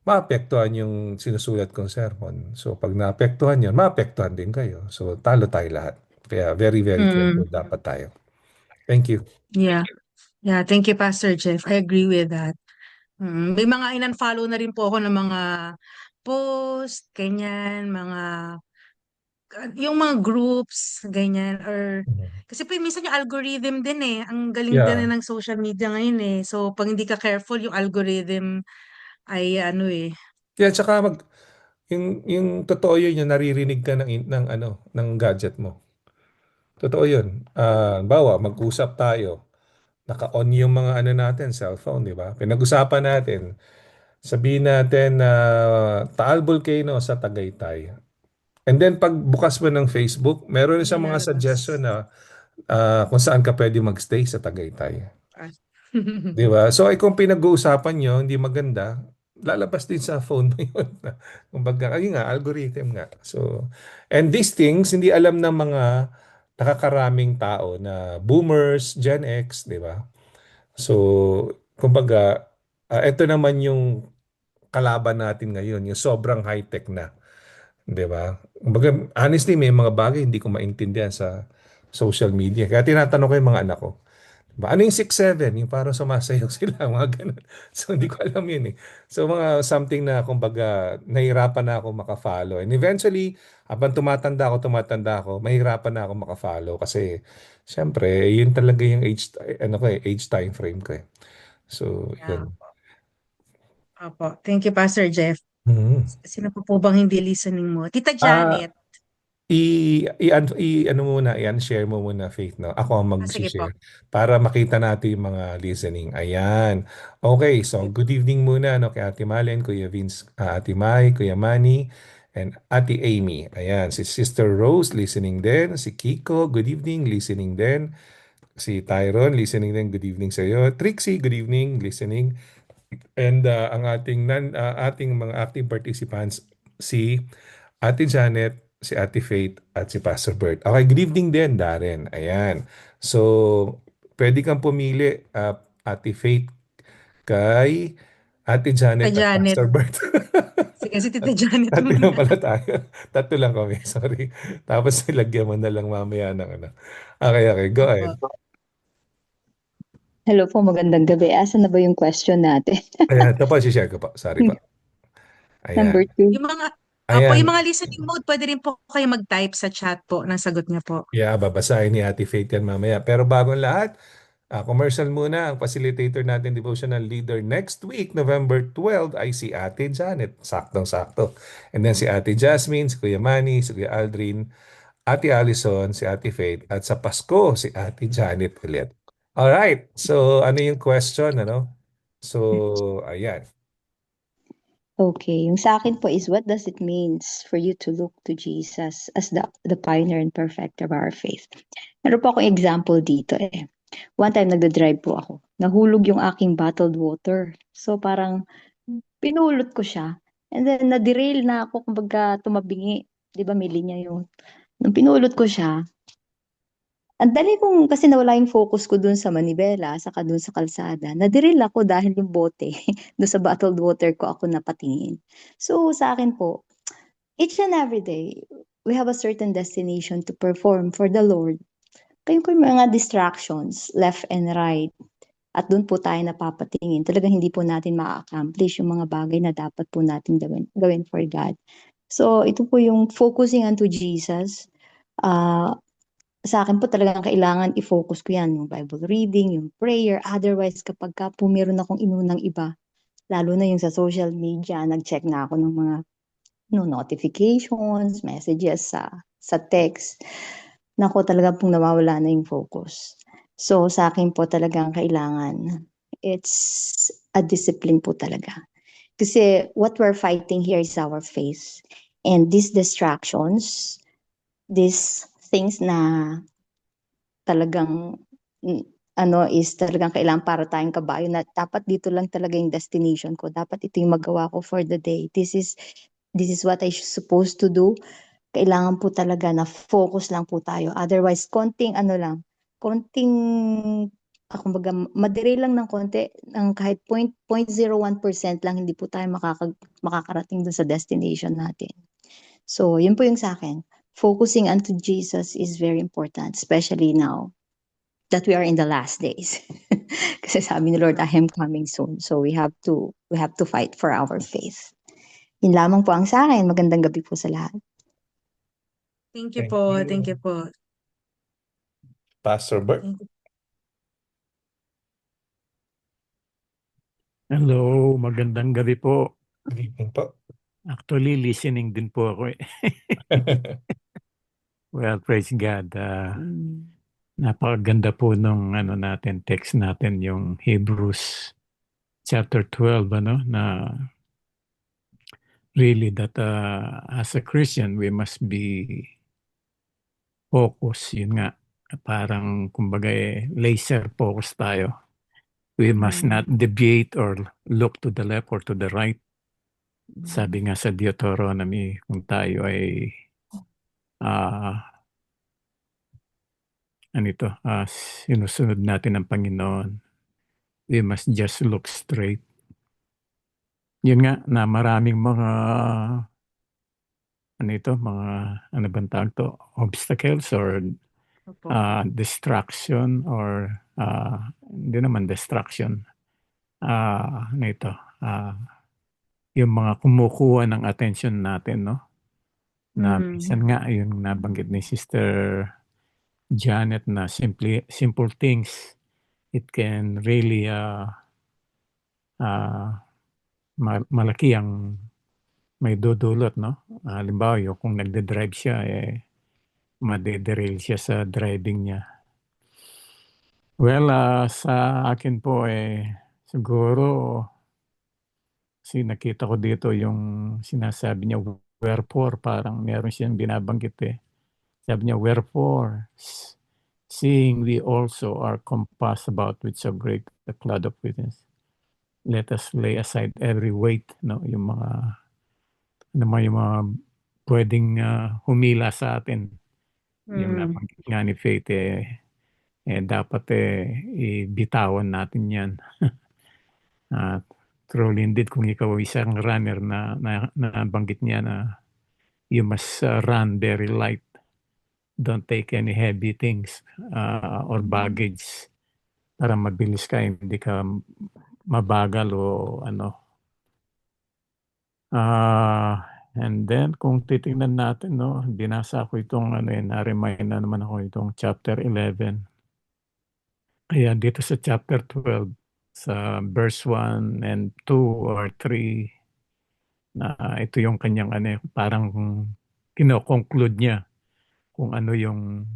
maapektuhan yung sinusulat kong sermon. So pag naapektuhan yun, maapektuhan din kayo. So talo tayo lahat. Kaya very, very Mm, careful dapat tayo. Thank you. yeah. Yeah, thank you, Pastor Jeff. I agree with that. May mga in-unfollow na rin po ako ng mga post, ganyan, yung mga groups, ganyan, or Mhm. kasi po minsan yung algorithm din eh, ang galing din Yeah. ng social media ngayon eh. So pag hindi ka careful, yung algorithm ay ano eh. Yeah, tsaka yung totoo yun, yung naririnig ka ng gadget mo. Totoo yun. Bawa, mag-usap tayo. Naka-on yung mga natin, cellphone, di ba? Pinag-usapan natin. Sabihin natin na Taal Volcano sa Tagaytay. And then pag bukas mo ng Facebook, meron May siyang mga suggestion lalabas. na kung saan ka pwede magstay sa Tagaytay. Ah. Di ba? So, kung pinag-uusapan nyo, hindi maganda, lalabas din sa phone mo yun. Kumbaga, ayun nga, algorithm nga. So, and these things, hindi alam ng mga nakakaraming tao na boomers, Gen X, di ba? So, kumbaga, ito naman yung kalaban natin ngayon, yung sobrang high-tech na. 'Di ba? Kumbaga, honestly, may mga bagay hindi ko maintindihan sa social media. Kaya tinatanong ko yung mga anak ko. Ano yung 6'7"? Yung parang sumasayaw sila, mga ganun. So, hindi ko alam yun eh. So, mga something na, kumbaga, nahirapan na ako makafollow. And eventually, habang tumatanda ako, mahirapan na ako makafollow. Kasi, syempre, yun talaga yung age time frame ko eh. So, Yeah. yun. Opo. Thank you, Pastor Jeff. Mhm. Sino pa po bang hindi listening mo? Tita Ah, Janet. ano muna, share mo muna, Faith, no? Ako ang Sige po. mag-share para makita natin yung mga listening. Ayan. Okay, so Okay. good evening muna, no, kay Ate Malen, Kuya Vince, Ate Mai, Kuya Manny, and Ate Amy. Ayan, si Sister Rose, listening din. Si Kiko, good evening, listening din. Si Tyron, listening din. Good evening sa iyo. Trixie, good evening, listening. And ang ating mga active participants, si Ate Janet, si Ate Faith, at si Pastor Bert. Okay, good evening din, Darren. Ayan. So, pwede kang pumili, Ate Faith, kay Ate Tita Janet at Janet. Pastor Bert. Sige, si Tita Janet Tatlo lang muna. pala tayo. Tatlo lang kami, sorry. Tapos nilagyan mo na lang mamaya ng ano. Okay, okay, go ahead. Opo. Hello po, magandang gabi. Asan na ba yung question natin? Ayan, ito pa, share ko pa. Sorry pa. Number Ayan. two. Yung mga, yung Ayan. mga listening mode, pwede rin po kayo mag-type sa chat po ng sagot niya po. Yeah, babasahin ni Ate Faith yan mamaya. Pero bago ang lahat, commercial muna. Ang facilitator natin, devotional leader next week, November 12, ay si Ate Janet. Saktong-sakto. And then si Ate Jasmine, si Kuya Manny, si Kuya Aldrin, Ate Allison, si Ate Faith, at sa Pasko, si Ate Janet ulit. Alright. So, ano yung question, ano? So, ayan. Okay, yung sa akin po is what does it means for you to look to Jesus as the pioneer and perfecter of our faith? Meron po akong example dito eh. One time nagda-drive po ako. Nahulog yung aking bottled water. So parang pinulot ko siya. And then na-derail na ako kumbaga tumabingi. 'Di ba may linya yun? Nung pinulot ko siya, ang dali kong kasi nawala yung focus ko dun sa manibela, saka dun sa kalsada. Nadiril ako dahil yung bote, dun sa bottled water ko ako napatingin. So sa akin po, each and every day, we have a certain destination to perform for the Lord. Kayo ko yung mga distractions, left and right, at dun po tayo napapatingin. Talagang hindi po natin ma-accomplish yung mga bagay na dapat po natin gawin for God. So ito po yung focusing unto Jesus. Uh, sa akin po talagang kailangan i-focus ko yan, yung Bible reading, yung prayer. Otherwise, kapag ka po meron akong inunang iba, lalo na yung sa social media, nag-check na ako ng mga notifications, messages sa text. Nako, talaga pong nawawala na yung focus. So, sa akin po talagang kailangan, it's a discipline po talaga. Kasi what we're fighting here is our faith. And these distractions, these things na talagang is talagang kailangan para tayong kabayo na dapat dito lang talaga yung destination ko. Dapat ito yung magawa ko for the day. This is what I supposed to do. Kailangan po talaga na focus lang po tayo. Otherwise, konting, kumbaga, madiri lang ng konti, ng kahit 0.01% lang, hindi po tayo makakarating dun sa destination natin. So, yun po yung sa akin. Focusing unto Jesus is very important, especially now that we are in the last days. Kasi sabi ni Lord, I am coming soon. So we have to fight for our faith. Yun lamang po ang sa akin. Magandang gabi po sa lahat. Thank you Thank po. you. Thank you po. Pastor Bert. Thank you. Hello, magandang gabi po. Good evening po. Actually, listening din po ako eh. Well, praise God. Napakaganda po nung text natin, yung Hebrews chapter 12, na really that as a Christian, we must be focused. Yun nga, parang kumbaga laser focus tayo. We must not deviate or look to the left or to the right. Sabi nga sa Deuteronomy, kung tayo ay sinusunod natin ang Panginoon, we must just look straight. Yun nga, na maraming mga ano bang tawag to, obstacles or Opo. distraction or hindi naman distraction. Yung mga kumukuha ng attention natin, no? Na minsan nga, yung nabanggit ni Sister Janet na simple things, it can really malaki ang may dudulot, no? Halimbawa, kung nagde-drive siya, madederail siya sa driving niya. Well, sa akin po, siguro, kasi nakita ko dito yung sinasabi niya, wherefore, parang meron siyang binabanggit Sabi niya, wherefore, seeing we also are compassed about with so great a cloud of witness, let us lay aside every weight, no? Yung mga pwedeng humila sa atin. Yung nabanggit nga ni Faith, dapat ibitawan natin yan. Truly indeed, kung ikaw isang runner na nabanggit niya na you must run very light. Don't take any heavy things or baggage para mabilis ka, hindi ka mabagal o ano. And then, kung titingnan natin, no, binasa ko itong na-remind na naman ako itong chapter 11. Kaya dito sa chapter 12, sa verse 1 and 2 or 3, na ito yung kanyang parang kino-conclude niya kung ano yung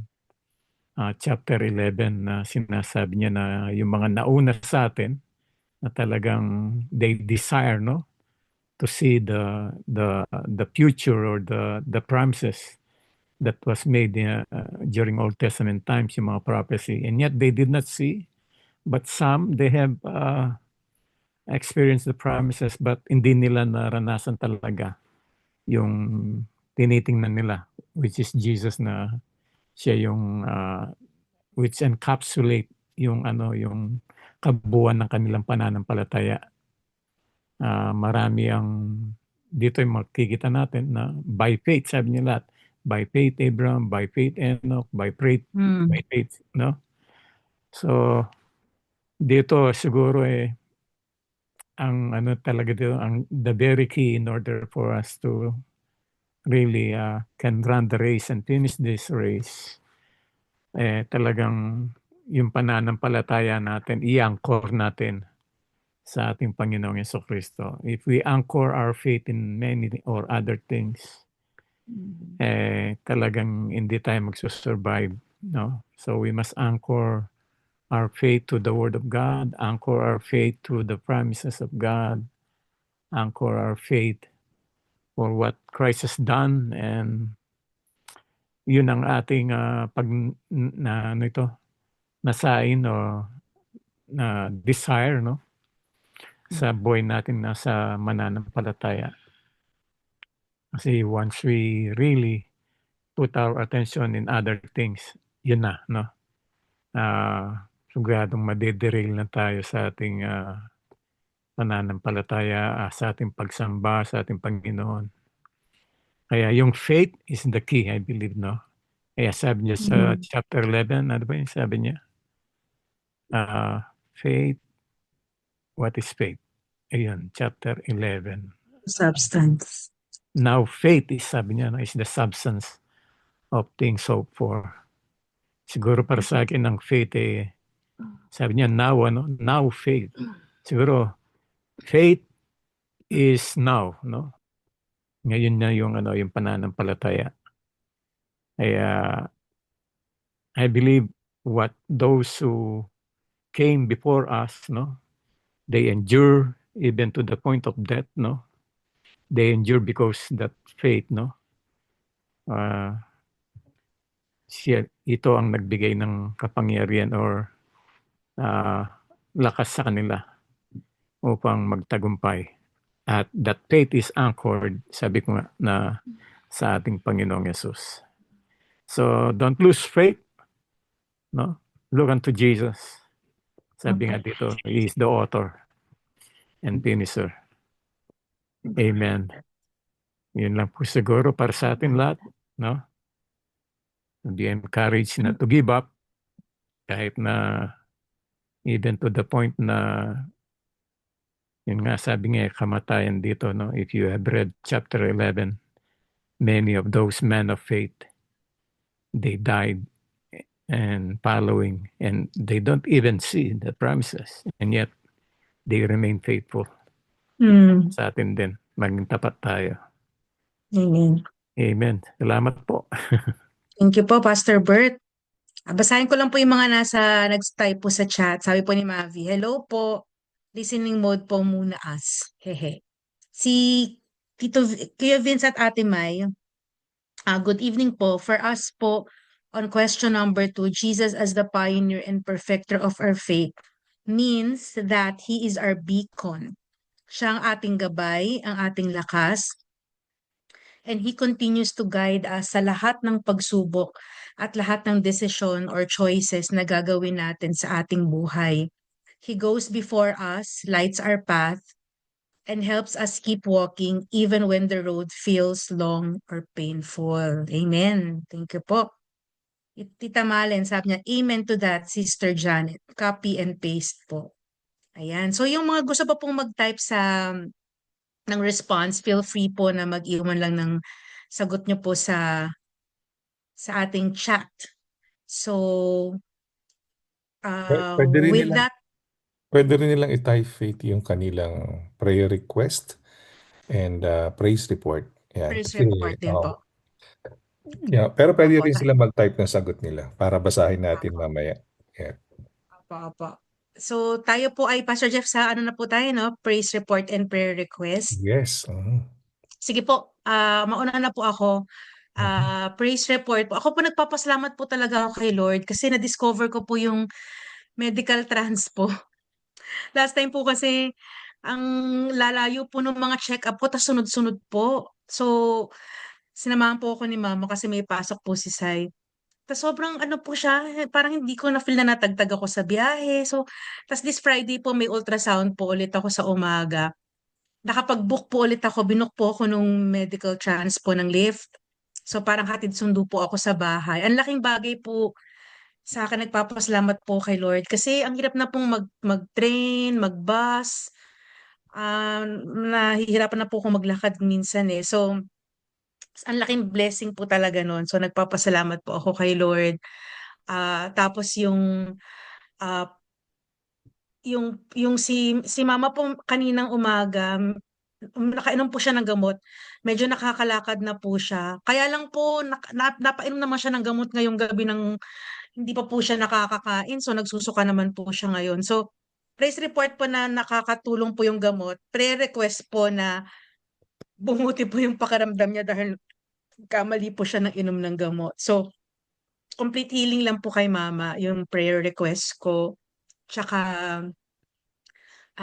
chapter 11 na sinasabi niya na yung mga nauna sa atin na talagang they desire, no, to see the future or the promises that was made during Old Testament times, yung mga prophecy, and yet they did not see. But some, they have experienced the promises, but hindi nila naranasan talaga yung tinitingnan nila, which is Jesus, na siya yung which encapsulate yung yung kabuuan ng kanilang pananampalataya. Marami ang dito yung makikita natin na by faith, sabi niya lahat. By faith Abraham, by faith Enoch, by faith, no? So, dito siguro ang talaga dito, the very key in order for us to really can run the race and finish this race, talagang yung pananampalataya natin, i-anchor natin sa ating Panginoong Jesucristo. If we anchor our faith in many or other things, talagang hindi tayo magsusurvive, no? So we must anchor our faith to the Word of God, anchor our faith to the promises of God, anchor our faith for what Christ has done, and yun ang ating na sign o na desire, no, sa buhay natin na sa mananampalataya. Kasi once we really put our attention in other things, yun na, no? Siguradong madiderail na tayo sa ating pananampalataya, sa ating pagsamba sa ating Panginoon. Kaya yung faith is the key, I believe, no? Kaya sabi niya sa chapter 11, ano ba yung sabi niya? Faith, what is faith? Ayun, chapter 11. Substance. Now faith is, sabi niya, no, is the substance of things hoped for. Siguro para sa akin ang faith sabi niya now faith. Siguro faith is now, no? Ngayon na yung pananampalataya. Kaya I believe what those who came before us, no? They endure even to the point of death, no? They endure because that faith, no? Ito ang nagbigay ng kapangyarihan or lakas sa kanila upang magtagumpay. At that faith is anchored, sabi ko nga, na sa ating Panginoong Yesus. So don't lose faith, no? Look unto Jesus. Sabi nga dito, He is the author and finisher. Amen. Yun lang po siguro para sa atin lahat, no? Be encouraged not to give up kahit na even to the point na yun nga sabi nga kamatayan dito, no? If you have read chapter 11, many of those men of faith, they died and following, and they don't even see the promises, and yet they remain faithful. Sa atin din, maging tapat tayo. Amen. Amen. Salamat po. Thank you po, Pastor Bert. Basahin ko lang po yung mga nag-type po sa chat. Sabi po ni Mavi, hello po. Listening mode po muna as. Hehe. Si Kuya Vince at Ate May, good evening po. For us po, on question number 2, Jesus as the pioneer and perfecter of our faith means that He is our beacon. Siya ang ating gabay, ang ating lakas, and He continues to guide us sa lahat ng pagsubok at lahat ng desisyon or choices na gagawin natin sa ating buhay. He goes before us, lights our path, and helps us keep walking even when the road feels long or painful. Amen. Thank you po. Tita Malen, sabi niya, amen to that, Sister Janet. Copy and paste po. Ayan. So yung mga gusto pa pong mag-type ng response, feel free po na mag-iwan lang ng sagot nyo po sa ating chat. So, Pwede rin with nilang, that, pwede rin nilang i-type faith yung kanilang prayer request and praise report. Yan. praise Kasi, report din po. yeah, pero pwede Opo, rin sila mag-type ng sagot nila para basahin natin Opo. mamaya. Yeah. Opo. So, tayo po ay, Pastor Jeff, sa ano na po tayo, no? Praise report and prayer request. Yes. Sige po, mauna na po ako. Praise report po. Ako po nagpapasalamat po talaga ako kay Lord kasi na-discover ko po yung medical trans po. Last time po kasi, ang lalayo po ng mga check-up ko, tas sunod-sunod po. So, sinamahan po ako ni Mama kasi may pasok po si Sai. Tas sobrang ano po siya, parang hindi ko na-feel na natagtag ako sa biyahe. So, tas this Friday po may ultrasound po ulit ako sa umaga. Nakapag-book po ulit ako, binook po ako nung medical trans po ng lift. So, parang hatid sundo po ako sa bahay. Ang laking bagay po sa akin, nagpapasalamat po kay Lord. Kasi ang hirap na pong mag-train, mag-bus. Nahihirapan na po akong maglakad minsan eh. So, ang laking blessing po talaga nun. So, nagpapasalamat po ako kay Lord. Tapos ah, yung si mama po kaninang umaga, nakainom po siya ng gamot. Medyo nakakalakad na po siya. Kaya lang po, napainom naman siya ng gamot ngayong gabi ng hindi pa po siya nakakakain. So, nagsusuka naman po siya ngayon. So, praise report po na nakakatulong po yung gamot. Pre-request po na bumuti po yung pakiramdam niya dahil kamali po siya ng inom ng gamot. So, complete healing lang po kay mama yung prayer request ko. Tsaka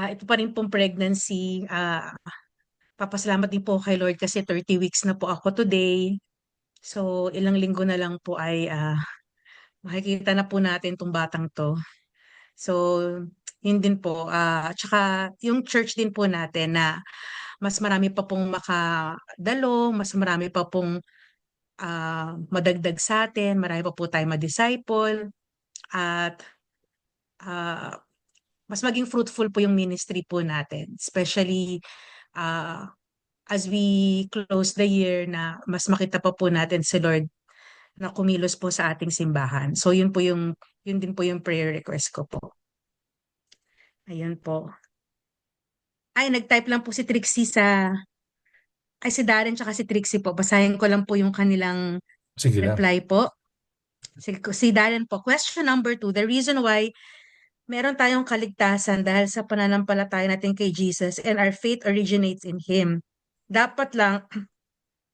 ito pa rin pong pregnancy. Papasalamat din po kay Lord kasi 30 weeks na po ako today. So ilang linggo na lang po ay makikita na po natin tong batang to. So yun din po. Tsaka yung church din po natin na mas marami pa pong makadalo, mas marami pa pong madagdag sa atin, marami pa po tayo ma-disciple, at ah, mas maging fruitful po yung ministry po natin. Especially ah, as we close the year na mas makita pa po natin si Lord na kumilos po sa ating simbahan. So yun din po yung prayer request ko po. Ayun po. Ay, nag-type lang po si Trixie si Darren tsaka si Trixie po. Basahin ko lang po yung kanilang Sige lang. reply po. Si Darren po. Question number 2. The reason why meron tayong kaligtasan dahil sa pananampalataya natin kay Jesus and our faith originates in Him. Dapat lang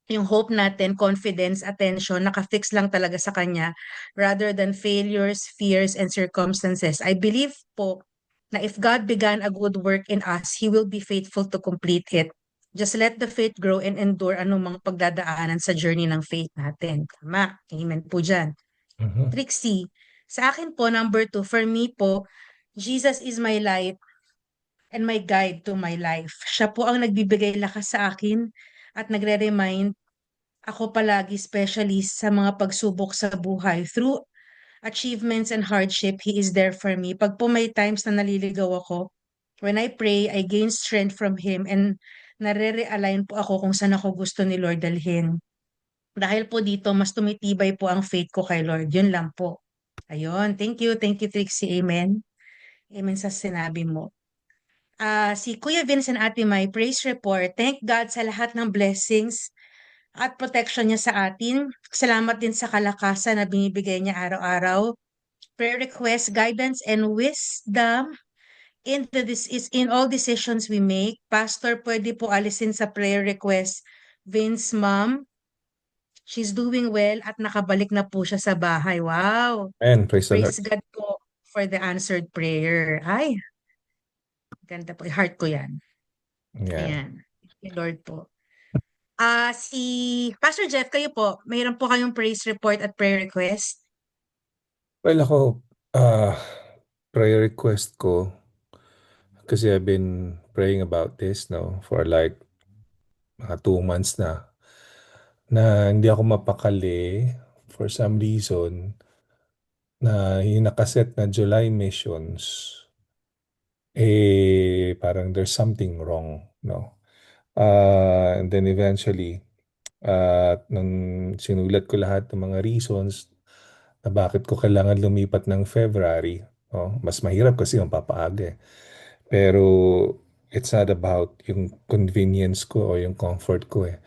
yung hope natin, confidence, attention, nakafix lang talaga sa Kanya rather than failures, fears, and circumstances. I believe po na if God began a good work in us, He will be faithful to complete it. Just let the faith grow and endure anumang pagdadaanan sa journey ng faith natin. Tama. Amen po dyan. Mhm. Trixie, sa akin po, number 2, for me po, Jesus is my light and my guide to my life. Siya po ang nagbibigay lakas sa akin at nagre-remind ako palagi, especially sa mga pagsubok sa buhay. Through achievements and hardship, He is there for me. Pag po may times na naliligaw ako, when I pray, I gain strength from Him and nare-realign po ako kung saan ako gusto ni Lord dalhin. Dahil po dito, mas tumitibay po ang faith ko kay Lord. Yun lang po. Ayun. Thank you. Thank you, Trixie. Amen. Amen sa sinabi mo. Si Kuya Vincent Ate May, praise report. Thank God sa lahat ng blessings at protection niya sa atin. Salamat din sa kalakasan na binibigay niya araw-araw. Prayer request, guidance, and wisdom is in all decisions we make. Pastor, pwede po alisin sa prayer request. Vince, ma'am, she's doing well at nakabalik na po siya sa bahay. Wow! And praise the Lord. Praise God po for the answered prayer. Ay, ganda po. Heart ko yan. Yeah. Ayan. Thank you, Lord po. Si Pastor Jeff, kayo po, mayroon po kayong praise report at prayer request? Well, ako, prayer request ko, kasi I've been praying about this, no, for like mga 2 months na hindi ako mapakali for some reason na yung nakaset na July missions, parang there's something wrong, no? And then eventually, nung sinulat ko lahat ng mga reasons na bakit ko kailangan lumipat ng February, no? Mas mahirap kasi yung papaaga eh. Pero it's not about yung convenience ko o yung comfort ko eh.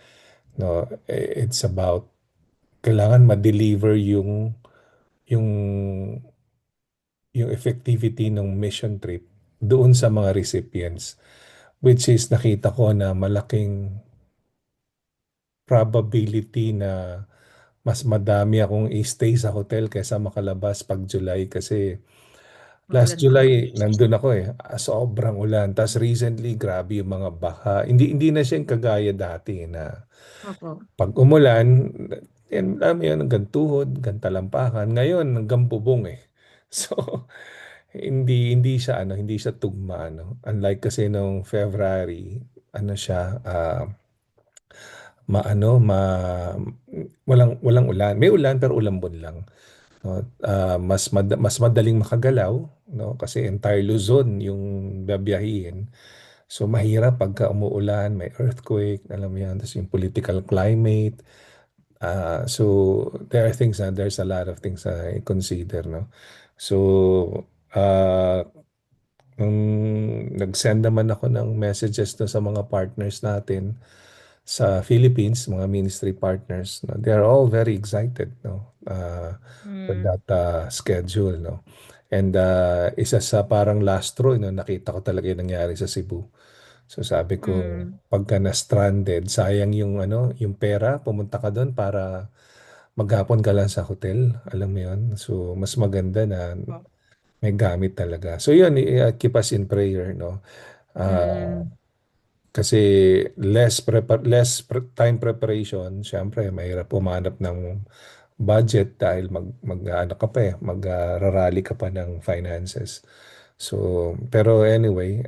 No, it's about kailangan ma-deliver yung yung effectivity ng mission trip doon sa mga recipients, which is nakita ko na malaking probability na mas madami akong i-stay sa hotel kaysa makalabas pag July kasi last Mawalan po July kayo. nandun ako eh. Sobrang ulan. Tapos recently grabe yung mga baha. Hindi na siya yung kagaya dati na Opo. pag umulan, yan, alam mo yun, hanggang tuhod, hanggang talampakan. Ngayon, hanggang bubong eh. So, hindi siya tugma, ano. Unlike kasi nung February, ano siya, maano, walang ulan. May ulan, pero ulambon lang. No? Mas madaling makagalaw, no? Kasi entire Luzon yung babiyahiin. So, mahirap pagka umuulan, may earthquake, alam mo yan, tapos yung political climate. So there's a lot of things I consider, no? So, nung nag-send naman ako ng messages to sa mga partners natin sa Philippines, mga ministry partners, no? They are all very excited, no? With Mm, that schedule, no? And isa sa parang last straw, no? Nakita ko talaga yung nangyari sa Cebu. So sabi ko, mm, pagka na-stranded, sayang yung ano, yung pera, pumunta ka doon para maghapon ka lang sa hotel, alam mo yun? So, mas maganda na Po. may gamit talaga. So, yun, keep us in prayer, no? Ah, Mm. kasi time preparation, syempre, mahirap pumanap ng budget dahil ano ka pa rarally ka pa ng finances. So, pero anyway,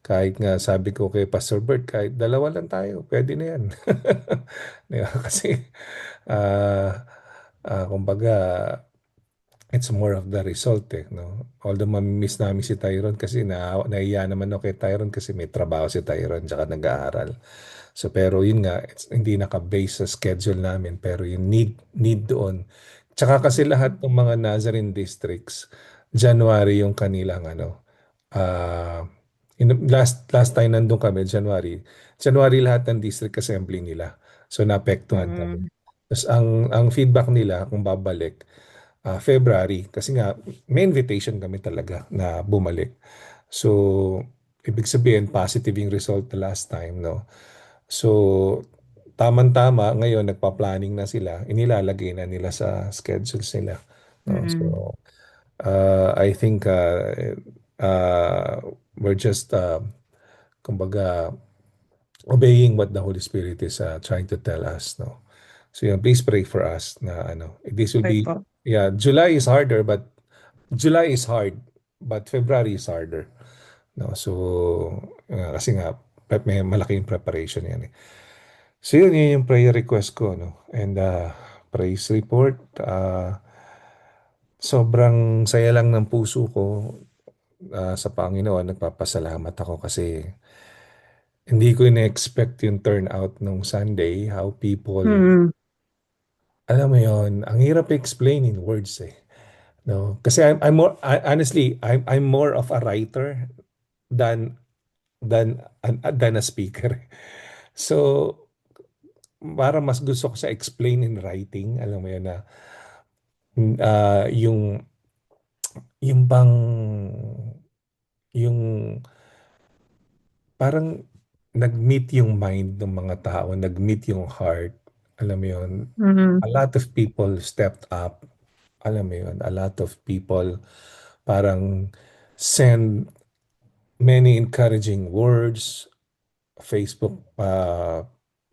kahit nga sabi ko kay Pastor Bert, kahit dalawa lang tayo, pwede na yan. Di ba? Kasi, ah, kumbaga, it's more of the result no? Although mamimiss namin si Tyron kasi naiya naman ako kay Tyron kasi may trabaho si Tyron tsaka nag-aaral. So pero yun nga, hindi naka-base sa schedule namin pero yung need doon. Tsaka kasi lahat ng mga Nazarene districts, January yung kanilang ah last time nandun kami, January lahat ng district assembly nila. So naapektuhan kami. Mm. Tapos ang feedback nila kung babalik, February kasi nga may invitation kami talaga na bumalik. So ibig sabihin positive yung result the last time, no? So tamang-tama ngayon nagpa-planning na sila, inilalagay na nila sa schedules nila, no? Mm. So I think uh, we're just kumbaga obeying what the Holy Spirit is trying to tell us, no? So yun, please pray for us na this will Okay be, po. yeah, July is hard, but February is harder. No, so kasi nga may malaking preparation yan eh. So yun yung prayer request ko, no. And praise report, sobrang saya lang ng puso ko sa Panginoon. Nagpapasalamat ako kasi hindi ko ina-expect yung turnout nung Sunday, how people, Mm. alam mo yon, ang hirap explain in words eh. No, kasi I'm more honestly, I'm more of a writer than than a speaker. So, para mas gusto ko sa explain in writing, alam mo yun na yung bang yung parang nag-meet yung mind ng mga tao, nag-meet yung heart, alam mo yun. Mm. A lot of people stepped up, alam mo yun. A lot of people parang send many encouraging words, Facebook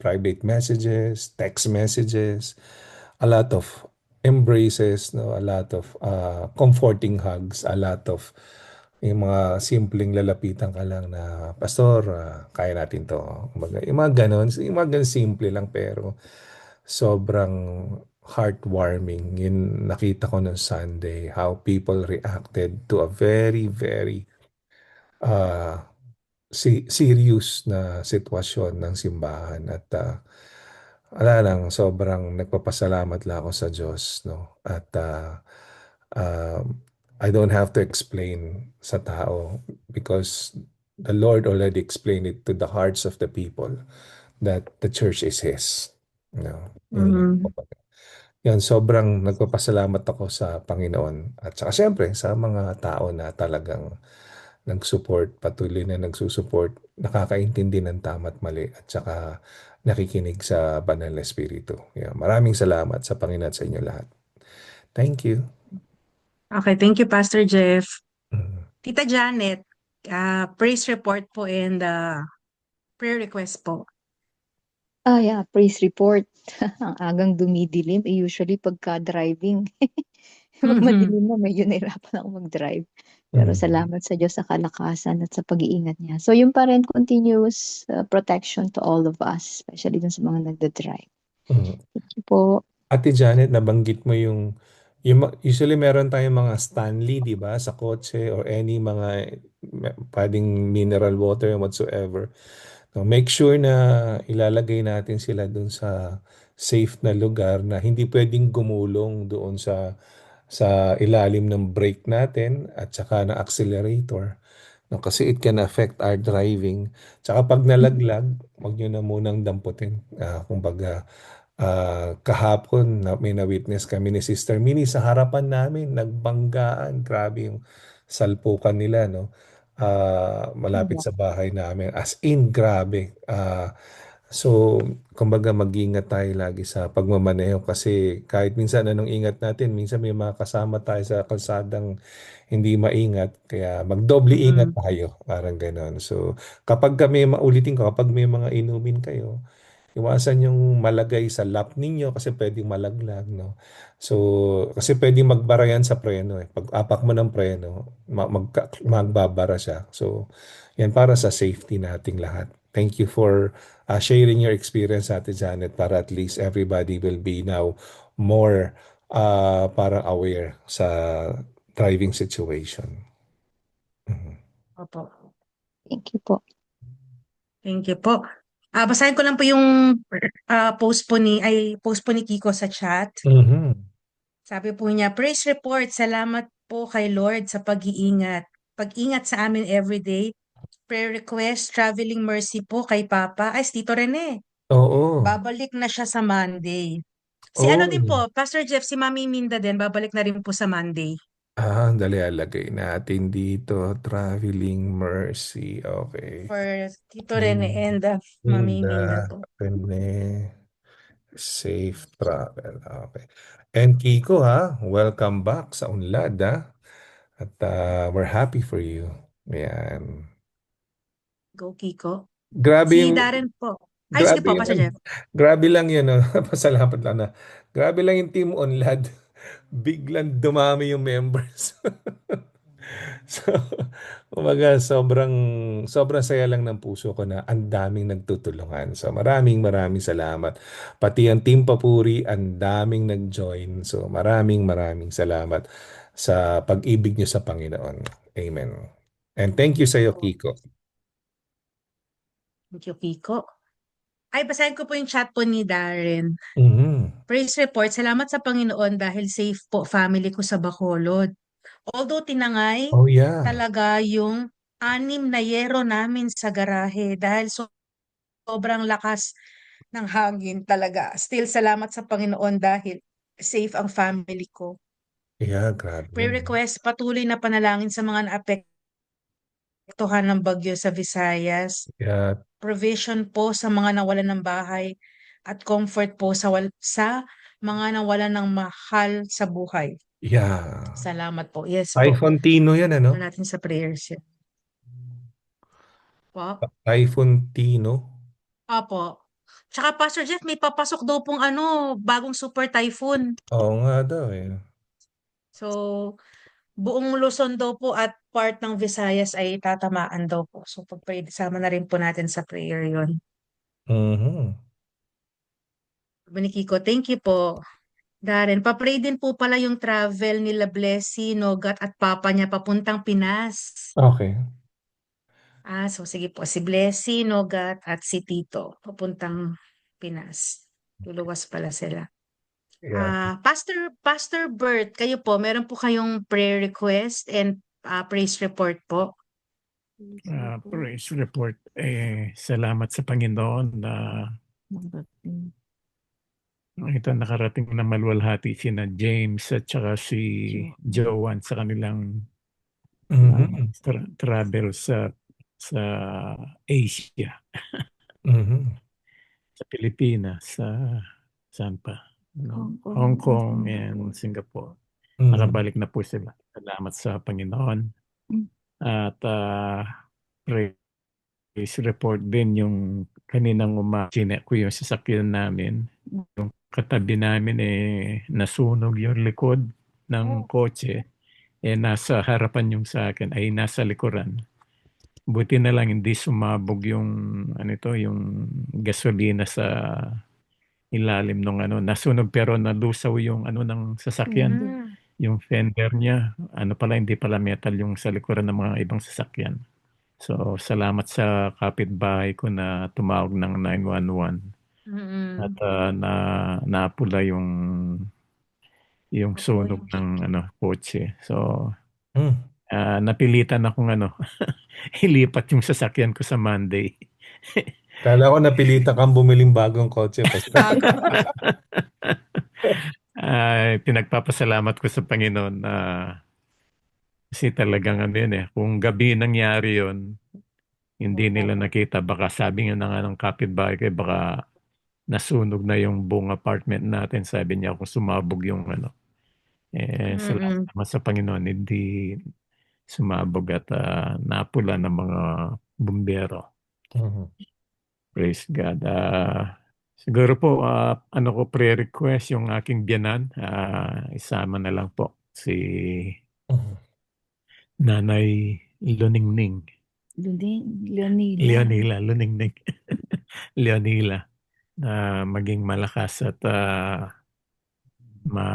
private messages, text messages, a lot of embraces, no, a lot of comforting hugs, a lot of yung mga simpleng lalapitan ka lang na, Pastor, kaya natin to. Kumbaga, yung mga ganon simple lang pero sobrang heartwarming. Yung nakita ko noong Sunday, how people reacted to a very, very uh, serious na sitwasyon ng simbahan at wala lang, sobrang nagpapasalamat lang ako sa Diyos, no? At I don't have to explain sa tao because the Lord already explained it to the hearts of the people that the church is His. No? Yun lang. Mm. Yan, sobrang nagpapasalamat ako sa Panginoon at saka siyempre sa mga tao na talagang nag-support, patuloy na nagsusupport, nakakaintindi ng tama at mali at saka nakikinig sa Banal na Espiritu. Yeah, maraming salamat sa Panginoon at sa inyo lahat. Thank you. Okay, thank you, Pastor Jeff. Mm. Tita Janet, praise report po and prayer request po. Yeah, praise report. Ang agang dumidilim, usually pagka driving. Pag madilim na, medyo nahirapan ako mag-drive. Pero Mm. salamat sa Diyos sa kalakasan at sa pag-iingat niya. So yung pa rin continuous protection to all of us, especially dun sa mga nagda-drive. Mm. Thank you po. Ate Janet, nabanggit mo usually meron tayong mga Stanley, di ba, sa kotse or any mga pwedeng mineral water whatsoever. No, make sure na ilalagay natin sila dun sa safe na lugar na hindi pwedeng gumulong doon sa ilalim ng brake natin at saka ng accelerator. No, kasi it can affect our driving. Tsaka pag nalaglag, wag nyo na munang damputin. Kumbaga, kahapon may na-witness kami ni Sister Minnie sa harapan namin, nagbanggaan. Grabe yung salpukan nila, no? Malapit Yeah. sa bahay namin. As in, grabe. So, kumbaga mag-ingat tayo lagi sa pagmamaneho kasi kahit minsan anong ingat natin, minsan may mga kasama tayo sa kalsadang hindi maingat, kaya magdoble ingat Mm. tayo, parang gano'n. So, kapag kami maulitin ko, kapag may mga inumin kayo, iwasan yung malagay sa lap ninyo kasi pwedeng malaglag, no? So, kasi pwedeng magbara yan sa preno eh. Pag apak mo ng preno, magbabara siya. So, yan para sa safety nating lahat. Thank you for sharing your experience, Ate Janet, para at least everybody will be now more parang aware sa driving situation. Mhm. Opo. Thank you po. Thank you po. Basahin ko lang po yung post po ni Kiko sa chat. Mhm. Sabi po niya, praise report, salamat po kay Lord sa pag-iingat. Pag-ingat sa amin everyday. Prayer request, traveling mercy po kay Papa. Ay, si Tito Rene. Oo. Babalik na siya sa Monday. Si ano din Oh. po, Pastor Jeff, si Mami Minda din, babalik na rin po sa Monday. Dali alagay natin dito. Traveling Mercy. Okay. For Tito Rene and Mami Linda, Minda po. Rene, safe travel. Okay. And Kiko ha, welcome back sa Unlad ha. At we're happy for you. Yan. Go, Kiko. Grabe Si yung Darren po. Ay, sige grabe po, yung Pastor Jeff. grabe lang yun, no? Pasalamat lang na. Grabe lang yung team Unlad. Biglang dumami yung members. So, kumbaga sobrang saya lang ng puso ko na ang daming nagtutulungan. So, maraming salamat. Pati ang Team Papuri, ang daming nag-join. So, maraming salamat sa pag-ibig niyo sa Panginoon. Amen. And thank you sa iyo, Opo. Kiko. Thank you, Kiko. Ay, basahin ko po yung chat po ni Darren. Mhm. Praise report, salamat sa Panginoon dahil safe po family ko sa Bacolod. Although tinangay Oh, yeah. talaga yung 6 na yero namin sa garahe dahil sobrang lakas ng hangin talaga. Still salamat sa Panginoon dahil safe ang family ko. Yeah, grabe Prayer yun. request, patuloy na panalangin sa mga naapektuhan ng bagyo sa Visayas. Yeah, Provision po sa mga nawalan ng bahay at comfort po sa mga nawalan ng mahal sa buhay. yeah. Salamat po. Yes po. Typhoon Tino yan, Ano ano? natin sa prayers yan. Po. Typhoon Tino. Opo. Tsaka Pastor Jeff, may papasok daw pong bagong super typhoon. Oo nga daw eh. So, buong Luzon daw po at part ng Visayas ay tatamaan daw po. So, pag-pray, sama na rin po natin sa prayer yon. Mhm. Sabi ni Kiko, thank you po. Darren, pa-pray din po pala yung travel nila Blessy, Nogat at Papa niya papuntang Pinas. Okay. So sige po, si Blessy, Nogat at si Tito papuntang Pinas. Luluwas pala sila. Yeah. Pastor Bert, kayo po, meron po kayong prayer request and praise report po. Praise report. Salamat sa Panginoon na ito nakarating na maluwalhati sina James at saka si Joanne sa kanilang Mhm. travel sa Asia, Mhm. sa Pilipinas, saan pa? Hong Kong and Singapore. Mhm. Nakabalik na po sila. Salamat sa Panginoon. At praise report din yung kaninang umaga ko yung sasakyan namin. Yung katabi namin nasunog yung likod ng kotse. Nasa harapan yung sa akin ay nasa likuran. Buti na lang hindi sumabog yung yung gasolina sa ilalim ng nasunog pero nalusaw yung ng sasakyan. Yung fender niya, pala hindi pala metal yung sa likuran ng mga ibang sasakyan. So salamat sa kapitbahay ko na tumawag ng 911 at napula yung sunog ng kotse. So Mm. napilitan akong ilipat yung sasakyan ko sa Monday. Kala ko napilitan kang bumiling bagong kotse. Bago. Pinagpapasalamat ko sa Panginoon kasi talagang yun kung gabi nangyari yun, hindi nila nakita. Baka sabi nga na nga ng kapitbahay ko, baka nasunog na yung buong apartment natin. Sabi niya kung sumabog yung ano. Salamat Mm-mm. naman sa Panginoon, hindi sumabog at napula ng mga bumbero. Mhm. Praise God. Siguro po, ano ko pre-request yung aking biyanan. Isama na lang po si Mhm. Nanay Luningning. Leonila. Luningning. Leonila. Na maging malakas at ma,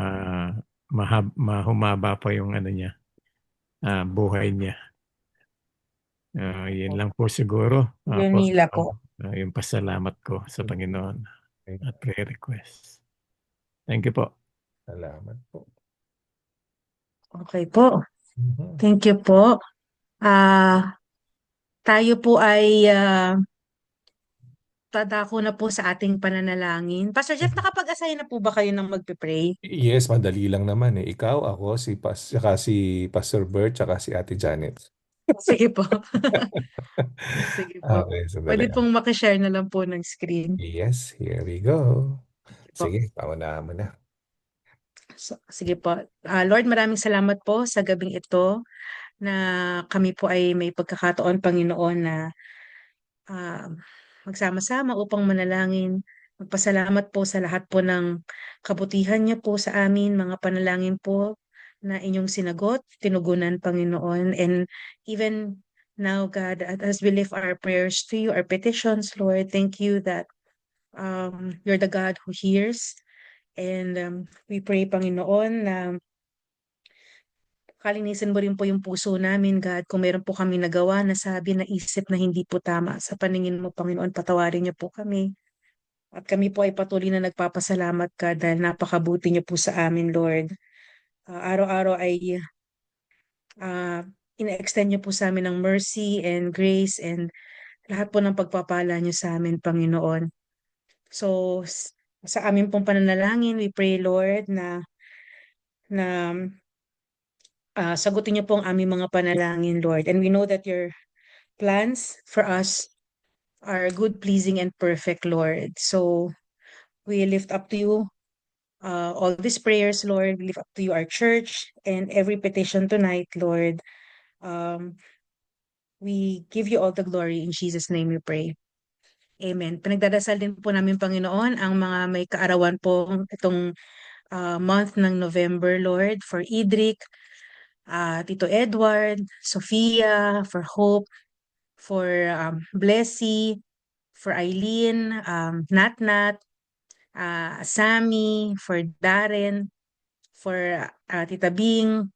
humaba pa yung ano niya, buhay niya. Yun lang po siguro. Leonila po. Yung pasalamat ko sa Panginoon Okay. at prayer request. Thank you po. Salamat po. Okay po. Mhm. Thank you po. Tayo po ay tadako na po sa ating pananalangin. Pastor Jeff, nakapag-assign na po ba kayo ng magpe-pray? Yes, madali lang naman eh. Ikaw, ako, saka si Pastor Bert, saka si Ate Janet. Sige po. Sige po. Okay, sandali. Pwede pong makishare na lang po ng screen. Yes, here we go. Po. Sige, paunahan mo na. Sige po. Lord, maraming salamat po sa gabing ito na kami po ay may pagkakataon, Panginoon, na ah, magsama-sama upang manalangin. Magpasalamat po sa lahat po ng kabutihan niyo po sa amin, mga panalangin po na inyong sinagot, tinugunan, Panginoon. And even now, God, as we lift our prayers to you, our petitions, Lord, thank you that you're the God who hears. And we pray, Panginoon, na kalinisan mo rin po yung puso namin, God. Kung meron po kami nagawa na sabi na isip na hindi po tama sa paningin mo, Panginoon, patawarin niyo po kami. At kami po ay patuloy na nagpapasalamat ka dahil napakabuti niyo po sa amin, Lord. Araw-araw ay uh, ina-extend niyo po sa amin ng mercy and grace and lahat po ng pagpapala niyo sa amin, Panginoon. So, sa amin pong pananalangin, we pray, Lord, na sagutin niyo po ang aming mga panalangin, Lord. And we know that your plans for us are good, pleasing, and perfect, Lord. So we lift up to you all these prayers, Lord. We lift up to you our church and every petition tonight, Lord. Um, we give you all the glory. In Jesus' name we pray. Amen. Pinagdadasal din po namin, Panginoon, ang mga may kaarawan po itong month ng November, Lord, for Idrik, Tito Edward, Sophia, for Hope, for Blessy, for Eileen, Natnat, Sammy, for Darren, for Tita Bing,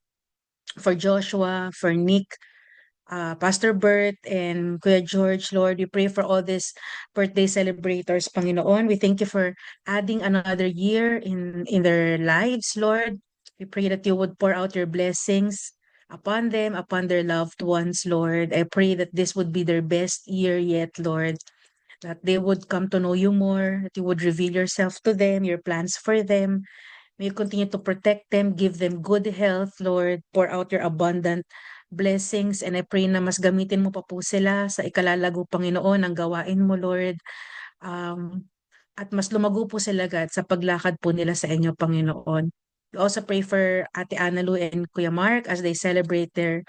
for Joshua, for Nick, Pastor Bert, and Kuya George, Lord. We pray for all these birthday celebrators, Panginoon. We thank you for adding another year in their lives, Lord. We pray that you would pour out your blessings upon them, upon their loved ones, Lord. I pray that this would be their best year yet, Lord. That they would come to know you more, that you would reveal yourself to them, your plans for them. May you continue to protect them, give them good health, Lord. Pour out your abundant blessings. And I pray na mas gamitin mo pa po sila sa ikalalago, Panginoon, ang gawain mo, Lord. At mas lumago po sila, God, sa paglakad po nila sa inyo, Panginoon. We also pray for Ate Analu and Kuya Mark as they celebrate their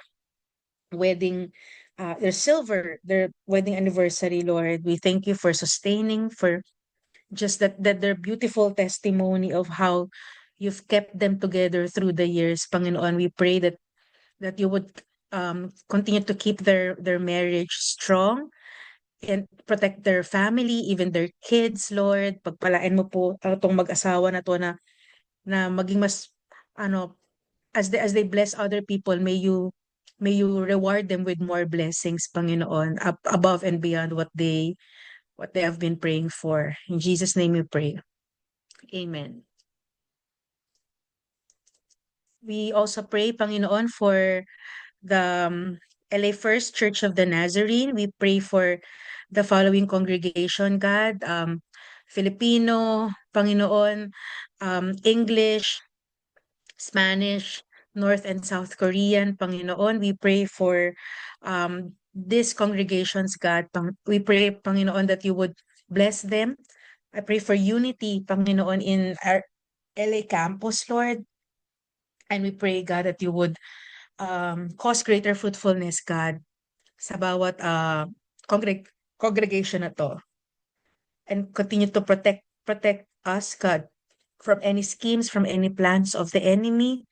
wedding, their wedding anniversary, Lord. We thank you for sustaining, for just that their beautiful testimony of how you've kept them together through the years, Panginoon. We pray that you would continue to keep their marriage strong and protect their family, even their kids, Lord. Pagpalain mo po itong mag-asawa na to na maging mas ano as they bless other people, may you reward them with more blessings, Panginoon, above and beyond what they have been praying for. In Jesus' name we pray. Amen. We also pray, Panginoon, for the LA First Church of the Nazarene. We pray for the following congregation, God. Filipino, Panginoon, English, Spanish, North and South Korean, Panginoon. We pray for these congregations, God. We pray, Panginoon, that you would bless them. I pray for unity, Panginoon, in our LA campus, Lord. And we pray, God, that you would cause greater fruitfulness, God, sa bawat congregation na to. And continue to protect us, God, from any schemes, from any plans of the enemy,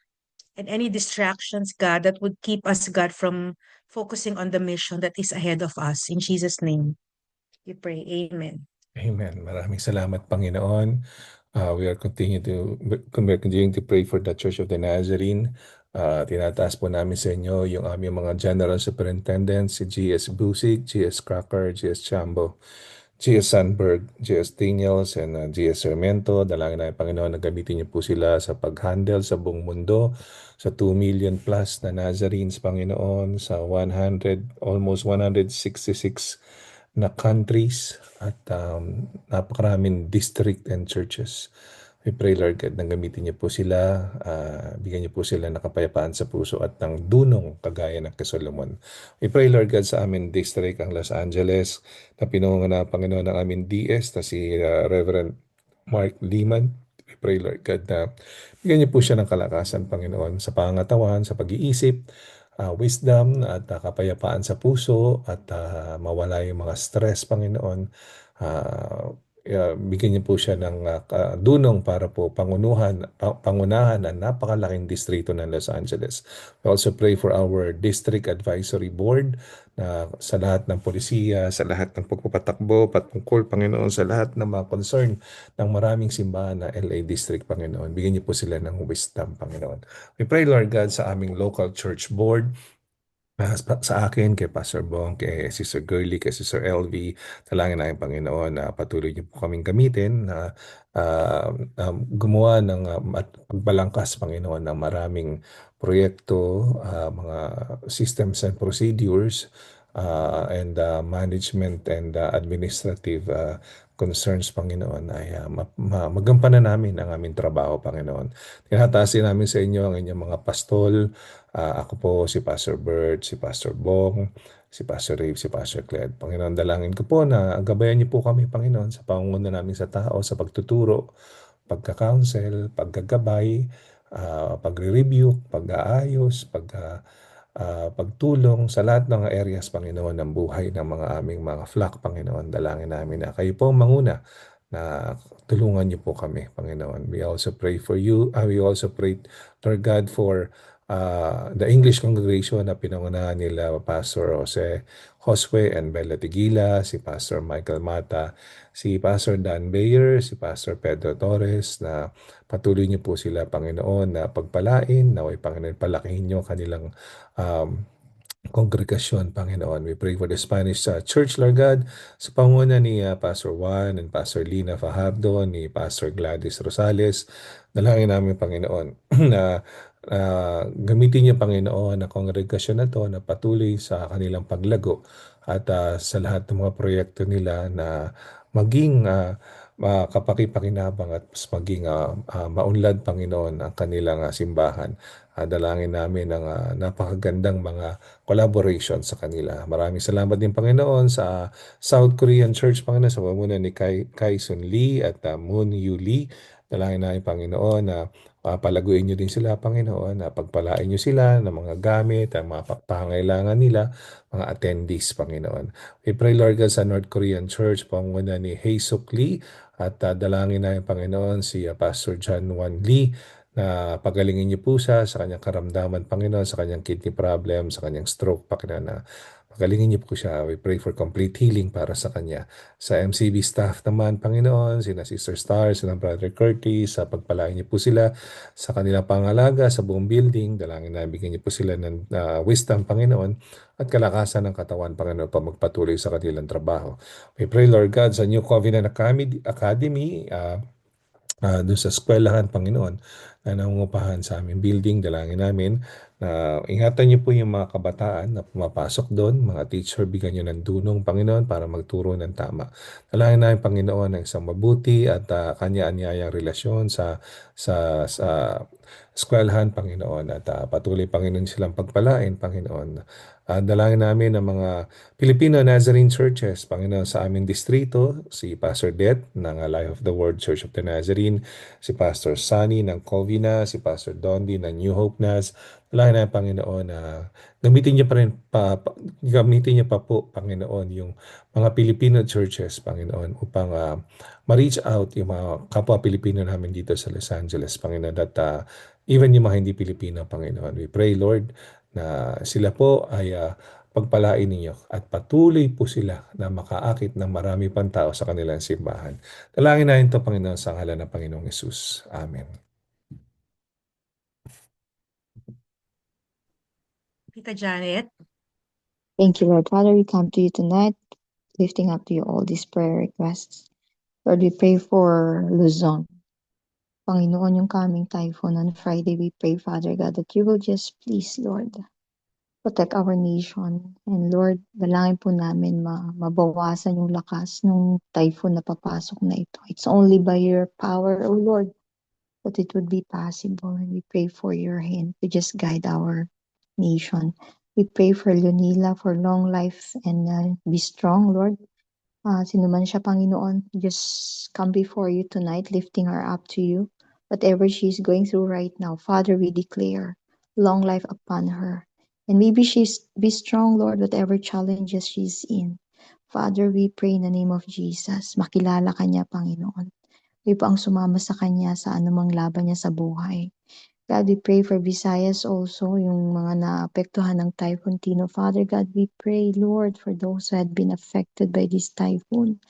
and any distractions, God, that would keep us, God, from focusing on the mission that is ahead of us. In Jesus' name, we pray. Amen. Amen. Maraming salamat, Panginoon. We're continuing to pray for the Church of the Nazarene. Tinataas po namin sa inyo yung aming mga General Superintendents, si G.S. Busig, G.S. Cracker, G.S. Chambo, G.S. Sandberg, G.S. Daniels, and G.S. Sarmiento. Dalangin namin, Panginoon, na gamitin niyo po sila sa pag-handle sa buong mundo, sa 2 million plus na Nazarenes, Panginoon, sa almost 166 na countries at napakaraming district and churches. We pray, Lord God, na gamitin niyo po sila, bigyan niyo po sila ng kapayapaan sa puso at ng dunong kagaya ng kay Solomon. We pray, Lord God, sa amin district, ang Los Angeles, na pinungungan na Panginoon ng amin DS, na si Reverend Mark Liman. We pray, Lord God, na bigyan niyo po siya ng kalakasan, Panginoon, sa pangatawan, sa pag-iisip, wisdom at kapayapaan sa puso at mawala yung mga stress, Panginoon. Bigyan niyo po siya ng dunong para po pangunahan ang napakalaking distrito ng Los Angeles. We also pray for our District Advisory Board na sa lahat ng polisiya, sa lahat ng pagpapatakbo, patungkol, Panginoon, sa lahat ng mga concern ng maraming simbahan na LA District, Panginoon. Bigyan niyo po sila ng wisdom, Panginoon. We pray, Lord God, sa aming local church board, sa akin, kay Pastor Bong, kay Sister Girly, kay Sister LV, talangin namin, Panginoon, na patuloy niyo po kaming gamitin na gumawa ng at pagbalangkas, Panginoon, ng maraming proyekto, mga systems and procedures, and management and administrative concerns, Panginoon, ay magampanan namin ang aming trabaho, Panginoon. Tinatasin namin sa inyo ang inyong mga pastol. Ako po, si Pastor Bert, si Pastor Bong, si Pastor Rave, si Pastor Cled. Panginoon, dalangin ko po na gabayan niyo po kami, Panginoon, sa pangunguna namin sa tao, sa pagtuturo, pagka-counsel, pagkagabay, pagre-review, pag-aayos, pagtulong sa lahat ng areas, Panginoon, ng buhay ng mga aming mga flock, Panginoon. Dalangin namin na kayo po manguna na tulungan niyo po kami, Panginoon. We also pray for you. We also pray, Lord God, for the English congregation na pinangunahan nila Pastor Josue and Bella Tigila, si Pastor Michael Mata, si Pastor Dan Bayer, si Pastor Pedro Torres, na patuloy niyo po sila, Panginoon, na pagpalain, naway, Panginoon, palakihin niyo kanilang kongregasyon, Panginoon. We pray for the Spanish Church, Lord God, sa panguna ni Pastor Juan and Pastor Lina Fajardo, ni Pastor Gladys Rosales. Dalangin namin, Panginoon, na gamitin niyo, Panginoon, na kongregasyon na to na patuloy sa kanilang paglago at sa lahat ng mga proyekto nila na maging kapakipakinabang at maging maunlad, Panginoon, ang kanilang simbahan. Dalangin namin ng napakagandang mga collaboration sa kanila. Maraming salamat din, Panginoon, sa South Korean Church, Panginoon, sa pamumuno ni Kai Sun Lee at Moon Yu Lee. Dalangin namin, Panginoon, na palaguin niyo din sila, Panginoon, na pagpalain niyo sila ng mga gamit, ang mga pangailangan nila, mga attendees, Panginoon. We pray, Lord God, sa North Korean Church, panguna ni Hae Suk Lee, at dalangin namin, Panginoon, si Pastor John Wan Lee, na pagalingin niyo po siya sa kanyang karamdaman, Panginoon, sa kanyang kidney problem, sa kanyang stroke, Panginoon, na pagalingin niyo po siya. We pray for complete healing para sa kanya. Sa MCB staff naman, Panginoon, sina Sister Stars, sina Brother Curtis, sa pagpalain niyo po sila sa kanilang pangalaga sa buong building. Dalangin na bigyan niyo po sila ng wisdom, Panginoon, at kalakasan ng katawan, Panginoon, pa magpatuloy sa kanilang trabaho. We pray, Lord God, sa New Covenant Academy, doon sa eskwelahan, Panginoon, na nangungupahan sa aming building. Dalangin namin na ingatan niyo po yung mga kabataan na pumapasok doon, mga teacher, bigyan niyo ng dunong, Panginoon, para magturo ng tama. Dalangin namin, Panginoon, ng isang mabuti at kanya-anyayang relasyon sa eskwelahan, Panginoon, at patuloy, Panginoon, silang pagpalain, Panginoon. Dalangin namin ang mga Filipino Nazarene Churches, Panginoon, sa aming distrito, si Pastor Det ng Life of the Word Church of the Nazarene, si Pastor Sunny ng Covina, si Pastor Dondi ng New Hope Nas. Dalangin namin, Panginoon, na gamitin niyo pa po, Panginoon, yung mga Filipino churches, Panginoon, upang ma-reach out yung mga kapwa Pilipino namin dito sa Los Angeles, Panginoon, at even yung mga hindi Pilipino, Panginoon. We pray, Lord, na sila po ay pagpalain ninyo at patuloy po sila na makaakit ng marami pang tao sa kanilang simbahan. Dalangin natin ito, Panginoon, sa ngalan ng Panginoong Yesus. Amen. Tita Janet. Thank you, Lord. Father, we come to you tonight, lifting up to you all these prayer requests. Lord, we pray for Luzon. Panginoon, yung coming typhoon on Friday, we pray, Father God, that you will just please, Lord, protect our nation. And Lord, dalangin po namin mabawasan yung lakas ng typhoon na papasok na ito. It's only by your power, O Lord, that it would be possible. And we pray for your hand to just guide our nation. We pray for Leonila for long life and be strong, Lord. Sino man siya, Panginoon, just come before you tonight, lifting her up to you. Whatever she's going through right now, Father, we declare long life upon her. And maybe she's be strong, Lord, whatever challenges she's in. Father, we pray in the name of Jesus. Makilala ka niya, Panginoon. Kayo po ang sumama sa kanya sa anumang laban niya sa buhay. God, we pray for Visayas also, yung mga naapektuhan ng Typhoon Tino. Father God, we pray, Lord, for those who had been affected by this typhoon.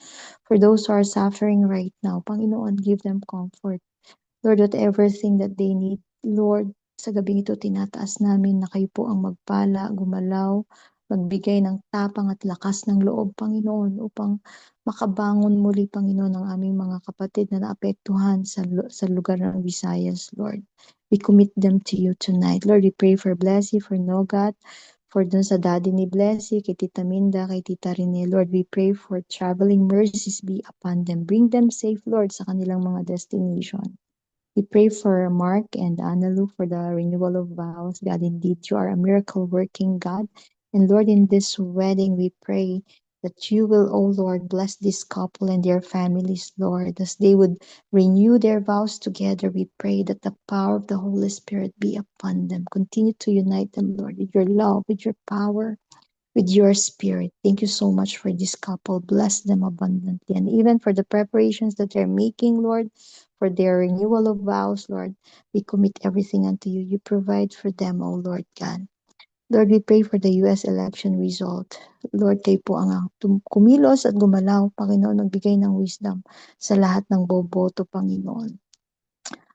For those who are suffering right now, Panginoon, give them comfort. Lord, whatever thing that they need, Lord, sa gabing ito tinataas namin na kayo po ang magpala, gumalaw, magbigay ng tapang at lakas ng loob, Panginoon, upang makabangon muli, Panginoon, ang aming mga kapatid na naapektuhan sa lugar ng Visayas, Lord. We commit them to you tonight. Lord, we pray for Blessy, for Nogat, for dun sa daddy ni Blessy, kay Tita Minda, kay Tita Rene. Lord, we pray for traveling mercies be upon them. Bring them safe, Lord, sa kanilang mga destination. We pray for Mark and Analu for the renewal of vows. God, indeed, you are a miracle-working God. And Lord, in this wedding, we pray that you will, oh Lord, bless this couple and their families, Lord, as they would renew their vows together. We pray that the power of the Holy Spirit be upon them. Continue to unite them, Lord, with your love, with your power, with your spirit. Thank you so much for this couple. Bless them abundantly. And even for the preparations that they're making, Lord, for their renewal of vows, Lord, we commit everything unto you. You provide for them, O Lord God. Lord, we pray for the U.S. election result. Lord, kayo po ang kumilos at gumalaw, Panginoon, nagbigay ng wisdom sa lahat ng boboto, Panginoon.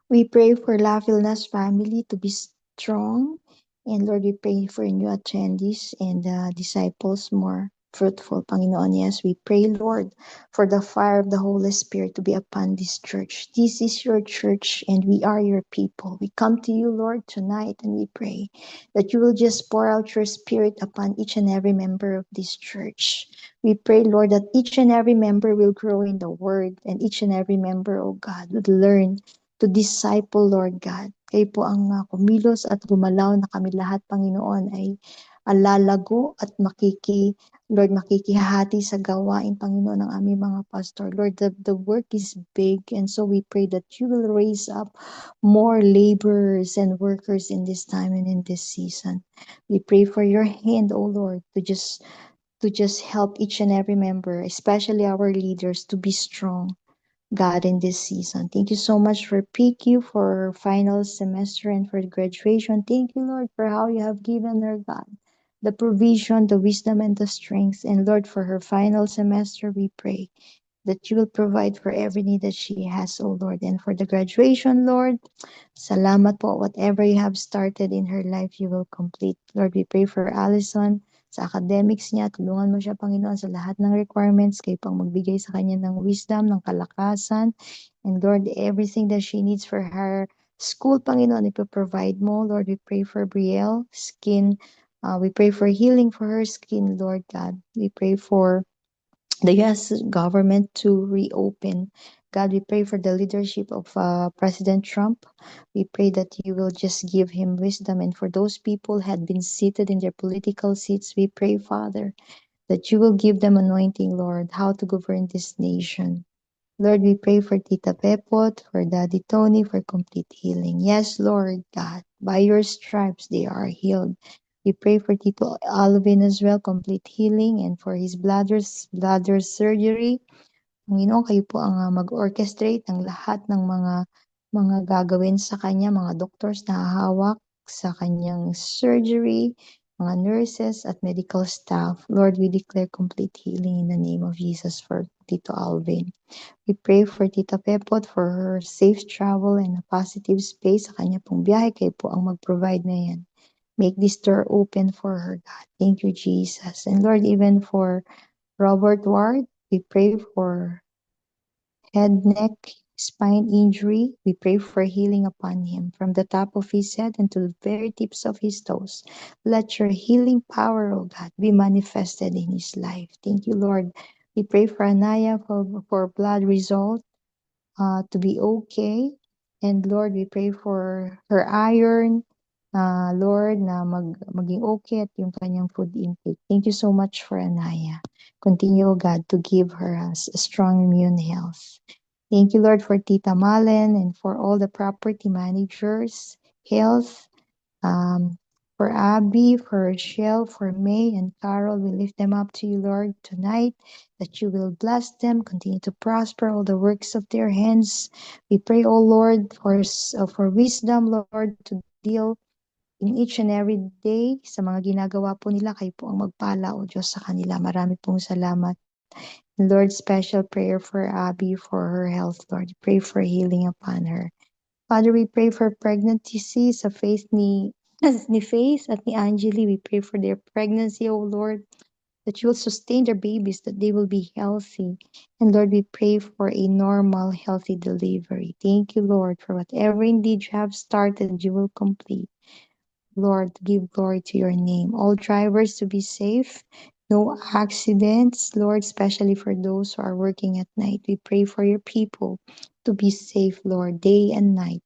We pray for La Vilnas family to be strong. And Lord, we pray for new attendees and disciples more fruitful, Panginoon. Yes, we pray, Lord, for the fire of the Holy Spirit to be upon this church. This is your church and we are your people. We come to you, Lord, tonight and we pray that you will just pour out your spirit upon each and every member of this church. We pray, Lord, that each and every member will grow in the word and each and every member, oh God, would learn to disciple, Lord God. Kayo po ang kumilos at gumalaw na kami lahat, Panginoon, ay lalago at makikihati sa gawain, Panginoon, ng aming mga pastor. Lord, the work is big, and so we pray that you will raise up more laborers and workers in this time and in this season. We pray for your hand, O Lord, to just help each and every member, especially our leaders, to be strong, God, in this season. Thank you so much for PQ, for final semester, and for graduation. Thank you, Lord, for how you have given her, God, the provision, the wisdom, and the strength. And Lord, for her final semester, we pray that you will provide for every need that she has, oh Lord. And for the graduation, Lord, salamat po. Whatever you have started in her life, you will complete. Lord, we pray for Allison sa academics niya. Tulungan mo siya, Panginoon, sa lahat ng requirements. Kayo pang magbigay sa kanya ng wisdom, ng kalakasan. And Lord, everything that she needs for her school, Panginoon, ipoprovide mo. Lord, we pray for Brielle, skin. We pray for healing for her skin, Lord God. We pray for the U.S. government to reopen. God, we pray for the leadership of President Trump. We pray that you will just give him wisdom. And for those people who had been seated in their political seats, we pray, Father, that you will give them anointing, Lord, how to govern this nation. Lord, we pray for Tita Pepot, for Daddy Tony, for complete healing. Yes, Lord God, by your stripes they are healed. We pray for Tito Alvin as well, complete healing, and for his bladder surgery. Panginoon, kayo po ang mag-orchestrate ng lahat ng mga gagawin sa kanya, mga doctors na hahawak sa kanyang surgery, mga nurses at medical staff. Lord, we declare complete healing in the name of Jesus for Tito Alvin. We pray for Tita Pepot for her safe travel and a positive space sa kanya pong biyahe. Kayo po ang mag-provide na yan. Make this door open for her, God. Thank you, Jesus. And Lord, even for Robert Ward, we pray for head, neck, spine injury. We pray for healing upon him from the top of his head and to the very tips of his toes. Let your healing power, oh God, be manifested in his life. Thank you, Lord. We pray for Anaya for blood result to be okay. And Lord, we pray for her iron, Lord, na maging okay at yung kanyang food intake. Thank you so much for Anaya. Continue, oh God, to give her a strong immune health. Thank you, Lord, for Tita Malen and for all the property managers, health, for Abby, for Rochelle, for May and Carol. We lift them up to you, Lord, tonight, that you will bless them, continue to prosper all the works of their hands. We pray, oh Lord, for wisdom, Lord, to deal in each and every day sa mga ginagawa po nila. Kayo po ang magpala, o Diyos, sa kanila. Marami pong salamat. And Lord, special prayer for Abby, for her health, Lord. Pray for healing upon her. Father, we pray for pregnancy sa faith ni Faith at ni Angeli. We pray for their pregnancy, O Lord, that you will sustain their babies, that they will be healthy. And Lord, we pray for a normal, healthy delivery. Thank you, Lord, for whatever indeed you have started, you will complete. Lord, give glory to your name. All drivers to be safe, no accidents, Lord, especially for those who are working at night. We pray for your people to be safe, Lord, day and night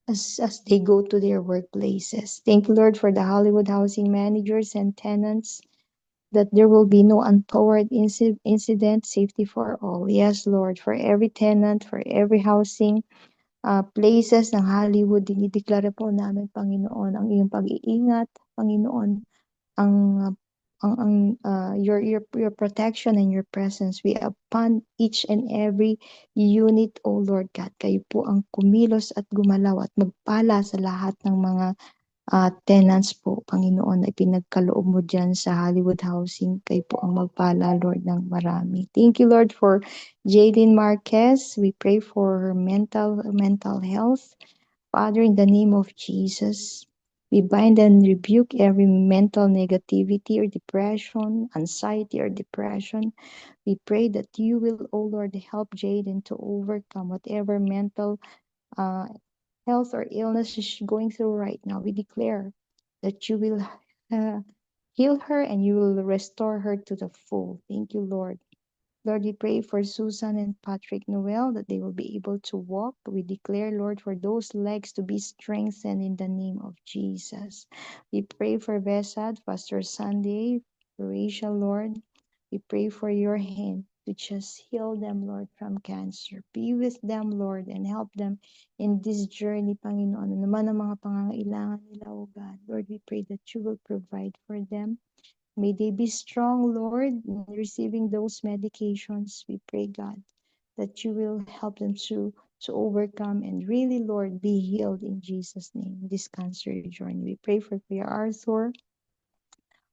as they go to their workplaces. Thank you, Lord, for the Hollywood housing managers and tenants, that there will be no untoward incident, safety for all. Yes, Lord, for every tenant, for every housing places ng Hollywood, dinideklara po namin, Panginoon, ang iyong pag-iingat, Panginoon, ang your protection and your presence be upon each and every unit, O Lord God. Kayo po ang kumilos at gumalaw at magpala sa lahat ng mga tenants po, Panginoon, na ipinagkaloob mo dyan sa Hollywood Housing. Kayo po ang magpala, Lord, ng marami. Thank you, Lord, for Jaylene Marquez. We pray for her mental health. Father, in the name of Jesus, we bind and rebuke every mental negativity or depression, anxiety or depression. We pray that you will, O Lord, help Jaden to overcome whatever mental health or illness she's going through right now. We declare that you will heal her and you will restore her to the full. Thank you, Lord. Lord, we pray for Susan and Patrick Noel that they will be able to walk. We declare, Lord, for those legs to be strengthened in the name of Jesus. We pray for Besad, Pastor Sunday, for Rachel, Lord. We pray for your hand to just heal them, Lord, from cancer. Be with them, Lord, and help them in this journey, Panginoon. Ano naman ang mga pangangailangan nila, O God. Lord, we pray that you will provide for them. May they be strong, Lord, in receiving those medications. We pray, God, that you will help them to overcome and really, Lord, be healed in Jesus' name, this cancer journey. We pray for Kuya Arthur,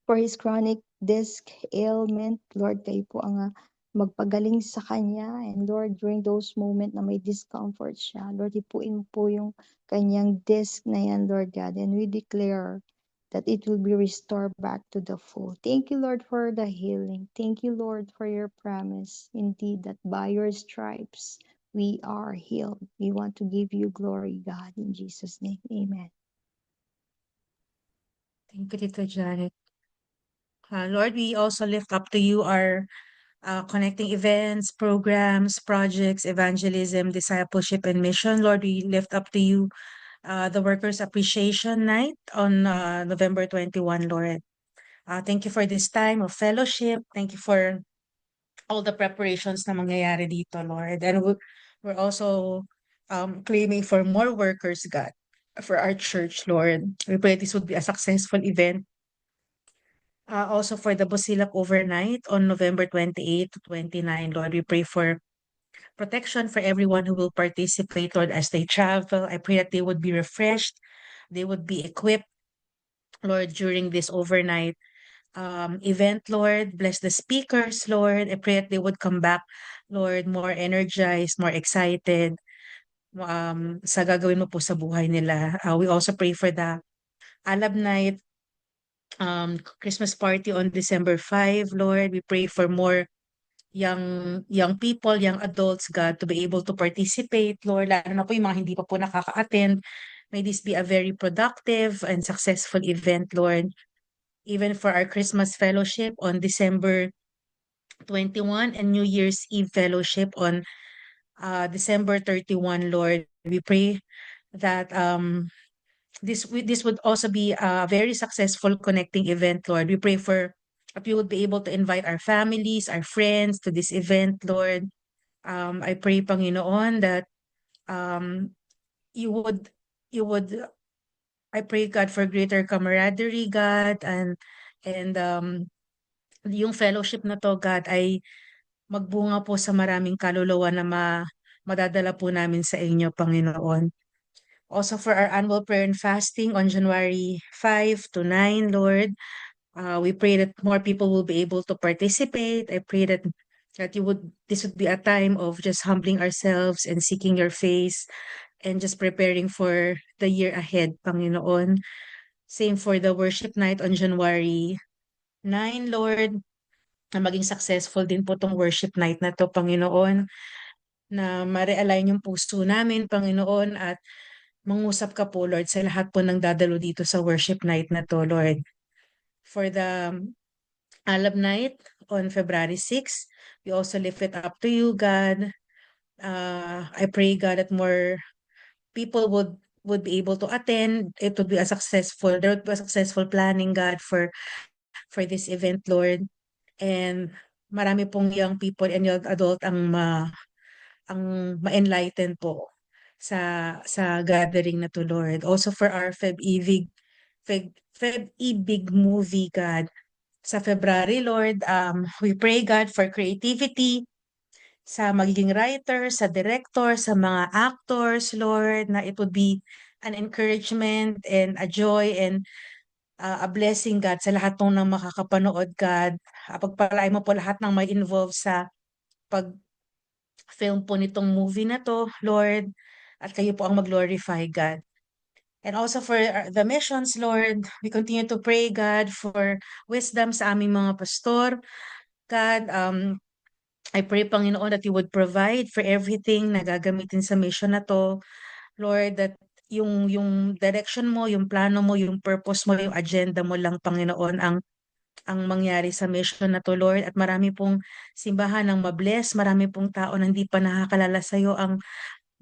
for his chronic disc ailment. Lord, kayo po ang magpagaling sa kanya. And Lord, during those moments na may discomfort siya, Lord, ipuin mo po yung kanyang disc na yan, Lord God. And we declare that it will be restored back to the full. Thank you, Lord, for the healing. Thank you, Lord, for your promise. Indeed, that by your stripes we are healed. We want to give you glory, God, in Jesus' name. Amen. Thank you, Tito Janet. Lord, we also lift up to you our connecting events, programs, projects, evangelism, discipleship, and mission. Lord, we lift up to you the Workers' Appreciation Night on November 21, Lord. Thank you for this time of fellowship. Thank you for all the preparations na mangyayari dito, Lord. And we're also claiming for more workers, God, for our church, Lord. We pray this would be a successful event. Also for the Busilak overnight on November 28 to 29, Lord, we pray for protection for everyone who will participate, Lord, as they travel. I pray that they would be refreshed, they would be equipped, Lord, during this overnight event, Lord. Bless the speakers, Lord. I pray that they would come back, Lord, more energized, more excited sa gagawin mo po sa buhay nila. We also pray for the Alab Night Christmas party on December 5, Lord. We pray for more young people, young adults, God, to be able to participate, Lord, lalo na po yung mga hindi pa po nakaka-attend. May this be a very productive and successful event, Lord. Even for our Christmas fellowship on December 21 and New Year's Eve fellowship on December 31, Lord. We pray that this would also be a very successful connecting event, Lord. We pray for that we would be able to invite our families, our friends to this event, Lord. I pray, Panginoon, that um, you would you would I pray, God, for greater camaraderie, God, and yung fellowship na to, God, ay magbunga po sa maraming kaluluwa na madadala po namin sa inyo, Panginoon. Also for our annual prayer and fasting on January 5 to 9, Lord, we pray that more people will be able to participate. I pray that this would be a time of just humbling ourselves and seeking your face and just preparing for the year ahead, Panginoon. Same for the worship night on January 9, Lord, na maging successful din po tong worship night na to, Panginoon, na ma-realign yung puso namin, Panginoon, at mangusap ka po, Lord, sa lahat po ng dadalo dito sa worship night na to, Lord. For the Alab night on February 6, we also lift it up to you, God. I pray, God, that more people would be able to attend. It would be there would be a successful planning, God, for this event, Lord. And marami pong young people and young adult ang ma-enlighten po sa gathering na to, Lord. Also for our Feb-Ibig movie, God. Sa February, Lord, we pray, God, for creativity sa magiging writer, sa director, sa mga actors, Lord, na it would be an encouragement and a joy and a blessing, God, sa lahat ng makakapanood, God. Pagpalain mo po lahat ng may involved sa pag-film po nitong movie na to, Lord, at kayo po ang mag-glorify, God. And also for the missions, Lord, we continue to pray, God, for wisdom sa aming mga pastor. God, I pray, Panginoon, that you would provide for everything na gagamitin sa mission na to. Lord, that yung direction mo, yung plano mo, yung purpose mo, yung agenda mo lang, Panginoon, ang mangyari sa mission na to, Lord. At marami pong simbahan ang mabless, marami pong tao na hindi pa nakakalala sa iyo ang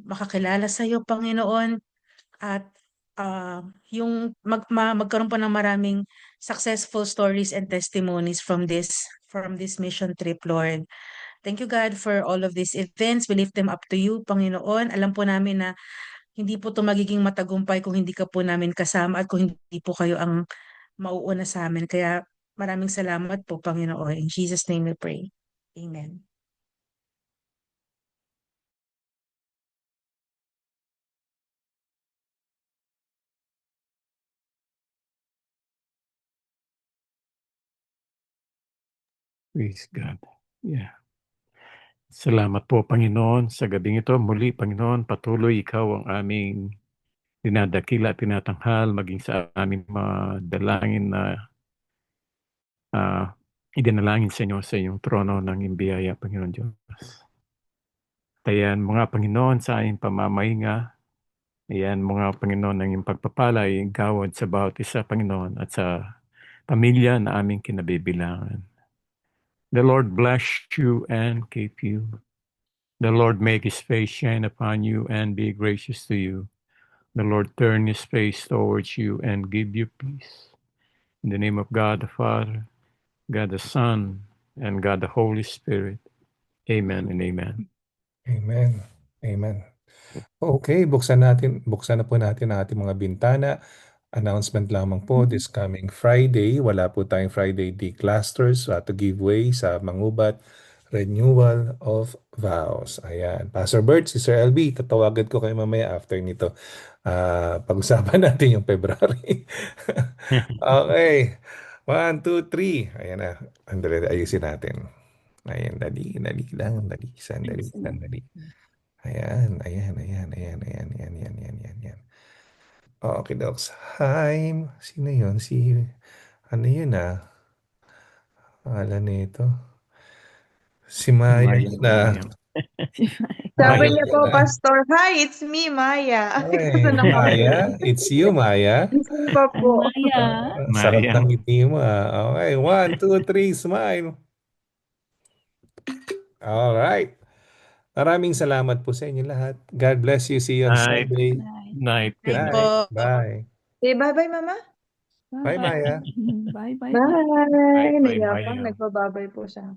makakilala sa iyo, Panginoon. At magkaroon pa ng maraming successful stories and testimonies from this mission trip, Lord. Thank you, God, for all of these events. We lift them up to you, Panginoon. Alam po namin na hindi po ito magiging matagumpay kung hindi ka po namin kasama at kung hindi po kayo ang mauuna sa amin. Kaya maraming salamat po, Panginoon. In Jesus' name we pray. Amen. Praise God. Yeah. Salamat po, Panginoon, sa gabing ito. Muli, Panginoon, patuloy ikaw ang aming dinadakila at tinatanghal, maging sa aming mga dalangin na idinalangin sa inyo sa inyong trono ng imbiyaya, Panginoon Diyos. Ayan, mga Panginoon, sa aming pamamahinga, ayan, mga Panginoon, ang iyong pagpapala ay gawad sa bawat isa, Panginoon, at sa pamilya na aming kinabibilangan. The Lord bless you and keep you. The Lord make his face shine upon you and be gracious to you. The Lord turn his face towards you and give you peace. In the name of God the Father, God the Son, and God the Holy Spirit. Amen and amen. Amen. Amen. Okay, buksan na po natin ang ating mga bintana. Announcement lamang po, this coming Friday, wala po tayong Friday D-Clusters to give way sa Mangubat Renewal of Vows. Ayan. Pastor Bert, Sister LB, tatawagan ko kayo mamaya after nito. Pag-usapan natin yung February. Okay. 1, 2, 3. Ayan na. Andali, ayusin natin. Ayan, dali lang. Sandali. Ayan. Yan. Okay, docs. Hi. Sino yun? Ano yun Pangalan nito. Si Maya Maya, yun Maya. Sabi Maya niya yun po, Pastor, hi, it's me, Maya. Hey, Ano ka? Maya. It's you, Maya. Gising pa po. Maya. Sarap Maya. ng ngiti mo Okay, 1, 2, 3, smile. Alright. Maraming salamat po sa inyo lahat. God bless you. See you on Night. Sunday. Night. Good Night night. po. Bye. Okay, bye-bye, Mama. Bye, Maya. Bye, bye, bye. Bye. Bye, Naiyak Maya. Nagbababay po siya.